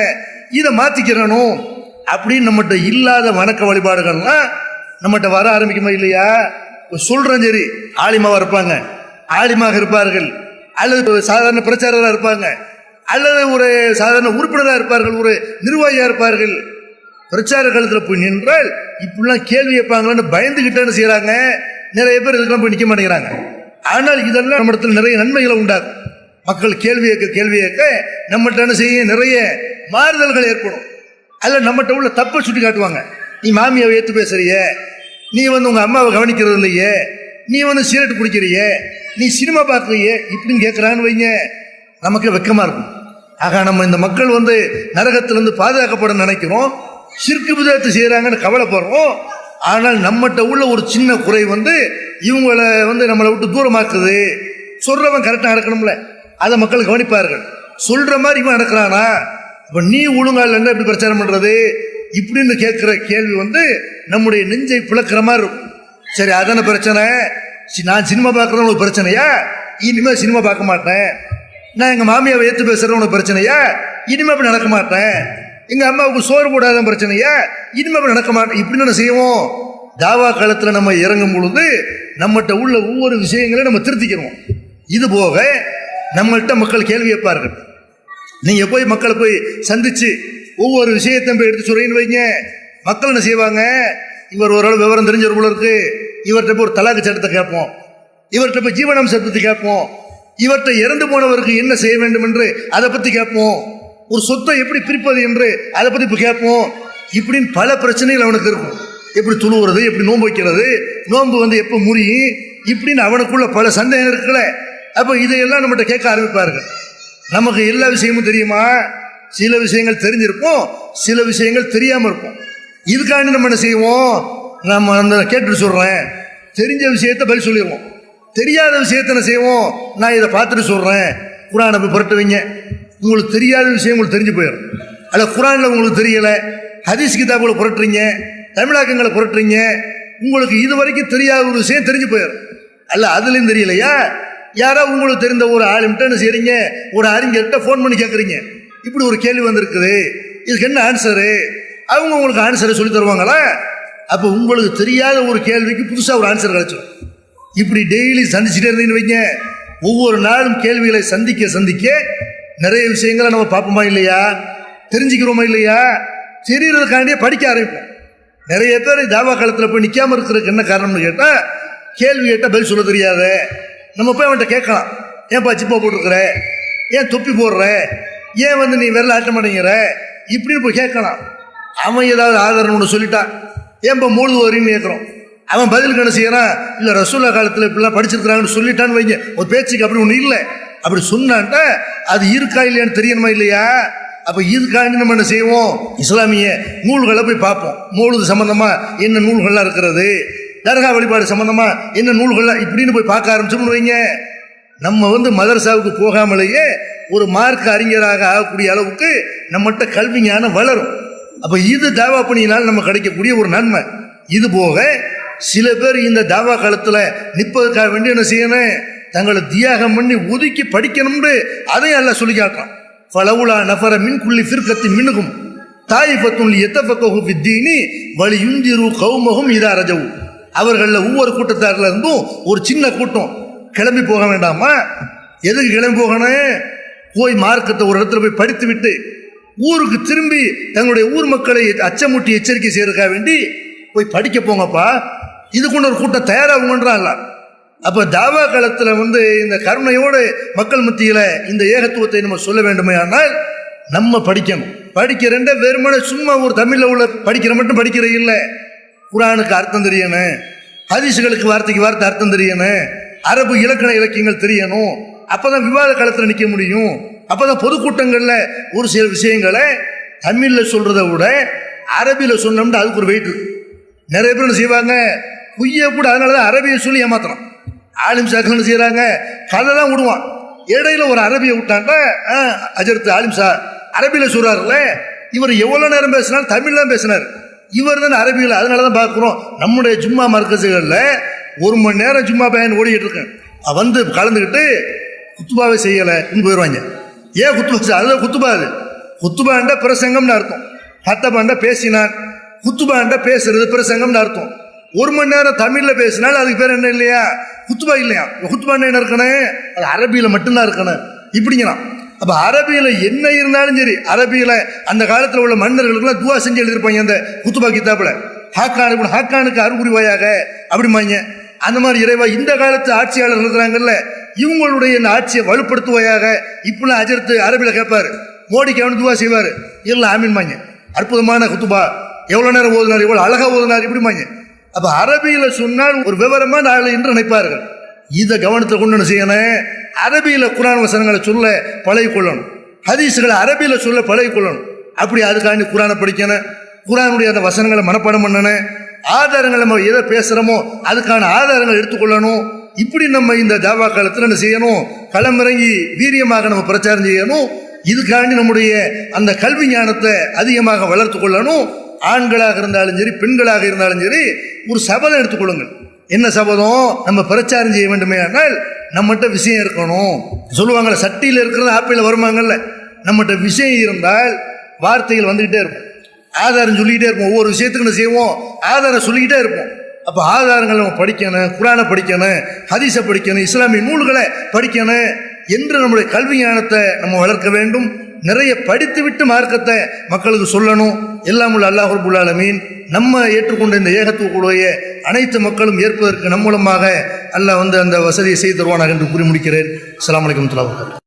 இதை மாற்றிக்கிறணும் அப்படின்னு நம்மகிட்ட இல்லாத வணக்க வழிபாடுகள்லாம் நம்மகிட்ட வர ஆரம்பிக்குமா இல்லையா? சொல்கிறேன், சரி, ஆலிமாவாக இருப்பாங்க, ஆலிமாக இருப்பார்கள், அல்லது சாதாரண பிரச்சாரராக இருப்பாங்க, அல்லது ஒரு சாதாரண உறுப்பினராக இருப்பார்கள், ஒரு நிர்வாகியாக இருப்பார்கள். பிரச்சார காலத்தில் போய் நின்றால் இப்படிலாம் கேள்வி கேட்பாங்களான்னு பயந்துக்கிட்டேன்னு செய்கிறாங்க. நிறைய பேர் இதுக்கெல்லாம் போய் நிற்க மாட்டேங்கிறாங்க. ஆனால் இதெல்லாம் நம்ம இடத்துல நிறைய நன்மைகளை உண்டாகும். மக்கள் கேள்வி கேட்க நம்மகிட்ட என்ன செய்ய நிறைய மாறுதல்கள் ஏற்படும். அதில் நம்மகிட்ட உள்ள தப்பை சுட்டி காட்டுவாங்க. நீ மாமியாவை ஏற்று பேசுறிய, நீ உங்கள் அம்மாவை கவனிக்கிறது இல்லையே, நீ சிகரெட் குடிக்கிறியே, நீ சினிமா பார்க்குறியே இப்படின்னு கேட்குறான்னு வைங்க, நமக்கு வெக்கமாக இருக்கும். ஆக நம்ம இந்த மக்கள் நரகத்திலிருந்து பாதுகாக்கப்பட நினைக்கிறோம், சிறுக்கு விதத்தை செய்கிறாங்கன்னு கவலைப்படுறோம். ஆனால் நம்மகிட்ட உள்ள ஒரு சின்ன குறை இவங்களை நம்மளை விட்டு தூரமாக்குது. சொல்கிறவன் கரெக்டாக நடக்கணும்ல, அதை மக்கள் கவனிப்பார்கள். சொல்கிற மாதிரி இவன் நடக்கிறானா, இப்போ நீ ஒழுங்கா இல்லைன்னா எப்படி பிரச்சாரம் பண்ணுறது இப்படின்னு கேட்குற கேள்வி நம்முடைய நெஞ்சை பிளக்கிற மாதிரி இருக்கும். சரி, அதான பிரச்சனை, நான் சினிமா பார்க்குறது உனக்கு பிரச்சனையா, இனிமேல் சினிமா பார்க்க மாட்டேன். நான் எங்கள் மாமியாவை ஏற்று பேசுகிறது உனக்கு பிரச்சனையா, இனிமேல் அப்படி நடக்க மாட்டேன். எங்கள் அம்மாவுக்கு சோறு போடாத பிரச்சனையா, இனிமேல் அப்படி நடக்க மாட்டேன். இப்படின்னு என்ன செய்வோம்? தாவா காலத்தில் நம்ம இறங்கும் பொழுது நம்மகிட்ட உள்ள ஒவ்வொரு விஷயங்களையும் நம்ம திருத்திக்கிறோம். இது போக நம்மள்கிட்ட மக்கள் கேள்வி கேட்பார்கள். நீங்கள் போய் மக்களை போய் சந்திச்சு ஒவ்வொரு விஷயத்தையும் போய் எடுத்து சொல்றீங்கன்னு வைங்க, மக்கள் என்ன செய்வாங்க, இவர் ஓரளவு விவரம் தெரிஞ்சவர் போல இருக்கு, இவர்கிட்ட போய் ஒரு தலாக்கு சட்டத்தை கேட்போம், இவர்கிட்ட போய் ஜீவனம் சட்டத்தை கேட்போம், இவர்கிட்ட இறந்து போனவருக்கு என்ன செய்ய வேண்டும் என்று அதை பற்றி கேட்போம், ஒரு சொத்தை எப்படி பிரிப்பது என்று அதை பற்றி இப்போ கேட்போம். இப்படின்னு பல பிரச்சனைகள் அவனுக்கு இருக்கும். எப்படி துழுவுறது, எப்படி நோன்பு வைக்கிறது, நோன்பு எப்போ முறியும், இப்படின்னு அவனுக்குள்ள பல சந்தேகம் இருக்குல்ல. அப்போ இதையெல்லாம் நம்மகிட்ட கேட்க ஆரம்பிப்பார்கள். நமக்கு எல்லா விஷயமும் தெரியுமா? சில விஷயங்கள் தெரிஞ்சிருப்போம், சில விஷயங்கள் தெரியாமல் இருப்போம். இதுக்காண்டி நம்ம என்ன செய்வோம், நம்ம அந்த கேட்டு சொல்கிறேன், தெரிஞ்ச விஷயத்த பதில் சொல்லிடுவோம். தெரியாத விஷயத்த என்ன செய்வோம், நான் இதை பார்த்துட்டு சொல்கிறேன், குரானை போய் புரட்டு வைங்க. உங்களுக்கு தெரியாத விஷயம் உங்களுக்கு தெரிஞ்சு போயிடும். அல்ல குரானில் உங்களுக்கு தெரியலை, ஹதீஸ் கிதாபுகளை புரட்டுறீங்க, தமிழாக்கங்களை புரட்டுறீங்க, உங்களுக்கு இது வரைக்கும் தெரியாத ஒரு விஷயம் தெரிஞ்சு போயிடும். அல்ல அதுலேயும் தெரியலையா, யாராவது உங்களுக்கு தெரிந்த ஒரு ஆளுமிட்ட என்ன செய்கிறீங்க, ஒரு அறிஞர்கிட்ட ஃபோன் பண்ணி கேட்குறீங்க, இப்படி ஒரு கேள்வி வந்திருக்குது, இதுக்கு என்ன ஆன்சரு, அவங்க உங்களுக்கு ஆன்சரை சொல்லி தருவாங்களா? அப்போ உங்களுக்கு தெரியாத ஒரு கேள்விக்கு புதுசாக ஒரு ஆன்சர் கிடைச்சிடும். இப்படி டெய்லி சந்திச்சுட்டே இருந்தீங்கன்னு வைங்க, ஒவ்வொரு நாளும் கேள்விகளை சந்திக்க சந்திக்க நிறைய விஷயங்களை நம்ம பார்ப்போமா இல்லையா, தெரிஞ்சுக்கிறோமா இல்லையா, தெரியறதுக்காண்டியே படிக்க ஆரம்பிப்போம். நிறைய பேர் தாவா காலத்தில் போய் நிற்காமல் இருக்கிறதுக்கு என்ன காரணம்னு கேட்டால், கேள்வி கேட்டால் பதில் சொல்ல தெரியாத. நம்ம போய் அவன்கிட்ட கேட்கலாம், ஏன்பா சிப்பா போட்டிருக்கிற, ஏன் தொப்பி போடுற, ஏன் நீ விரல ஆட்ட மாட்டேங்கிற, இப்படின்னு போய் கேட்கலாம். அவன் ஏதாவது ஆதாரம் ஒன்று சொல்லிட்டான், ஏன்பா மூழ்கு வரின்னு கேட்குறோம். அவன் பதிலுக்கு என்ன செய்யறான், இல்லை ரசூல்லா காலத்தில் இப்படிலாம் படிச்சிருக்கிறாங்கன்னு சொல்லிட்டான்னு வைங்க, ஒரு பேச்சுக்கு அப்படி ஒன்று இல்லை, அப்படி சொன்னான்ட்ட அது இருக்கா இல்லையான்னு தெரியணுமா இல்லையா? அப்போ இதுக்காண்டி நம்ம என்ன செய்வோம், இஸ்லாமிய நூல்களை போய் பார்ப்போம். மௌலூது சம்மந்தமாக என்ன நூல்கள்லாம் இருக்கிறது, தர்கா வழிபாடு சம்மந்தமாக என்ன நூல்கள்லாம், இப்படின்னு போய் பார்க்க ஆரம்பிச்சோம்னு வைங்க, நம்ம மதரசாவுக்கு போகாமலேயே ஒரு மார்க் அறிஞராக ஆகக்கூடிய அளவுக்கு நம்மகிட்ட கல்வி ஞானம் வளரும். அப்போ இது தாவா பணியினால் நம்ம கிடைக்கக்கூடிய ஒரு நன்மை. இது போக சில பேர் இந்த தாவா காலத்தில் நிற்பதற்காக வேண்டி என்ன செய்யணும், தங்களை தியாகம் பண்ணி ஒதுக்கி படிக்கணும்னு அதையும் எல்லாம் சொல்லி காட்டுறான். ஃபலவுலா நஃபர மின் குல்லி ஃபிர்கத்தின் மின்னுகும் தாயிஃபத்துல் யதஃபக்கஹு ஃபித்தீனி வலியுந்திரு கௌமஹும் இதா ரஜவு. அவர்களில் ஒவ்வொரு கூட்டத்தாரில் இருந்தும் ஒரு சின்ன கூட்டம் கிளம்பி போக வேண்டாமா? எதுக்கு கிளம்பி போகணும்? போய் மார்க்கத்தை ஒரு இடத்துல போய் படித்து விட்டு ஊருக்கு திரும்பி தங்களுடைய ஊர் மக்களை அச்சமூட்டி எச்சரிக்கை செய்யறதுக்காக வேண்டி போய் படிக்க போங்கப்பா. இது கொண்டு ஒரு கூட்டம் தயாராகுங்கன்றான்ல. அப்போ தாவா காலத்தில் இந்த கருணையோடு மக்கள் மத்தியில் இந்த ஏகத்துவத்தை நம்ம சொல்ல வேண்டுமே, ஆனால் நம்ம படிக்கணும். படிக்கிறேன் வெறுமனே சும்மா ஒரு தமிழில் உள்ள படிக்கிற மட்டும் படிக்கிற இல்லை, குரானுக்கு அர்த்தம் தெரியணும், ஹதீஸுகளுக்கு வார்த்தைக்கு வார்த்தை அர்த்தம் தெரியணும், அரபு இலக்கண இலக்கியங்கள் தெரியணும். அப்போதான் விவாத காலத்தில் நிற்க முடியும். அப்போதான் பொதுக்கூட்டங்களில் ஒரு சில விஷயங்களை தமிழில் சொல்கிறத விட அரபியில் சொன்னோம்னா அதுக்கு ஒரு வெயிட் இருக்கு. நிறைய பேர் என்ன செய்வாங்க, பொய்ய கூட அதனால தான் அரபியை சொல்லி ஏமாத்துறான். ஆலிம் சாக்கள் என்ன செய்கிறாங்க, கதை தான் விடுவான், இடையில ஒரு அரபியை விட்டான்டா, அஜர்த்து ஆலிம் சா அரபியில் சொல்கிறாருல்ல, இவர் எவ்வளோ நேரம் பேசினாலும் தமிழ் தான் பேசினார், இவர் தான் அரபியில். அதனால தான் பார்க்குறோம் நம்முடைய ஜும்மா மர்க்கஸுகளில் 1 மணி நேரம் ஜும்மா பயன் ஓடிக்கிட்டு இருக்கேன், கலந்துக்கிட்டு குத்துபாவே செய்யலைன்னு போயிடுவாங்க. ஏன் குத்துபா? அதுதான் குத்துபா. அது குத்துபாண்ட பிரசங்கம்னு அர்த்தம், ஹத்தபாண்ட பேசினான், குத்துபாண்ட பேசுறது பிரசங்கம்னு அர்த்தம். 1 மணி நேரம் தமிழில் பேசினாலும் அதுக்கு பேர் என்ன இல்லையா, குத்துபா இல்லையா? குத்துபாண்ட என்ன இருக்கணும், அது அரபியில் மட்டும்தான் இருக்கணும் இப்படிங்கிறான். அப்போ அரபியில் என்ன இருந்தாலும் சரி, அரபியில் அந்த காலத்தில் உள்ள மன்னர்களுக்கெல்லாம் துவா செஞ்சு எழுதியிருப்பாங்க அந்த குத்துபா கித்தாப்பில், ஹாக்கானுக்கு அருள்புரிவாயாக அப்படிமாங்க. அந்த மாதிரி இறைவா இந்த காலத்து ஆட்சியாளர் இருக்கிறாங்கல்ல, இவங்களுடைய இந்த ஆட்சியை வலுப்படுத்துவாயாக இப்படிலாம் அஜர்த்து அரபியில் கேட்பார், மோடிக்கு அவனு துவா செய்வார், எல்லாம் ஆமீன்மாங்க. அற்புதமான குத்துபா, எவ்வளோ நேரம் ஓதுனார், எவ்வளோ அழகாக ஓதுனார் இப்படிமாங்க. அப்போ அரபியில் சொன்னால் ஒரு விவரமாக நாள் என்று நினைப்பார்கள். இதை கவனத்தை கொண்டு என்ன செய்யணும், அரபியில் குரான் வசனங்களை சொல்ல பழகிக்கொள்ளணும், ஹதீஸுகளை அரபியில் சொல்ல பழகிக்கொள்ளணும். அப்படி அதுக்காண்டி குரானை படிக்கணும், குரானுடைய அந்த வசனங்களை மனப்பாடம் பண்ணணும், ஆதாரங்கள் நம்ம எதை பேசுகிறோமோ அதுக்கான ஆதாரங்கள் எடுத்துக்கொள்ளணும். இப்படி நம்ம இந்த தாவா காலத்தில் என்ன செய்யணும், களமிறங்கி வீரியமாக நம்ம பிரச்சாரம் செய்யணும். இதுக்காண்டி நம்முடைய அந்த கல்வி ஞானத்தை அதிகமாக வளர்த்து கொள்ளணும். ஆண்களாக இருந்தாலும் சரி, பெண்களாக இருந்தாலும் சரி, ஒரு சபதம் எடுத்துக்கொள்ளுங்கள். என்ன சபதம்? நம்ம பிரச்சாரம் செய்ய வேண்டுமே ஆனால் நம்மகிட்ட விஷயம் இருக்கணும். சொல்லுவாங்கள்ல, சட்டியில் இருக்கிறது ஆப்பிள் வருமாங்கல்ல, நம்மகிட்ட விஷயம் இருந்தால் வார்த்தைகள் வந்துக்கிட்டே இருக்கும், ஆதாரம் சொல்லிக்கிட்டே இருப்போம். ஒவ்வொரு விஷயத்துக்கு என்ன செய்வோம், ஆதாரம் சொல்லிக்கிட்டே இருப்போம். அப்போ ஆதாரங்கள் நம்ம படிக்கணும், குரானை படிக்கணும், ஹதீஸை படிக்கணும், இஸ்லாமிய நூல்களை படிக்கணும் என்று நம்முடைய கல்வி ஞானத்தை நம்ம வளர்க்க வேண்டும். நிறைய படித்துவிட்டு மார்க்கத்தை மக்களுக்கு சொல்லணும். எல்லாம் உள்ள அல்லாஹ் ரப்புல் ஆலமீன் நம்ம ஏற்றுக்கொண்ட இந்த ஏகத்துவக்கூடிய அனைத்து மக்களும் ஏற்பதற்கு நம் மூலமாக அல்லாஹ் அந்த வசதியை செய்து தருவானாக என்று கூறி முடிக்கிறேன். அஸ்ஸலாமு அலைக்கும் வரஹ்மத்துல்லாஹி வபரகாத்துஹு.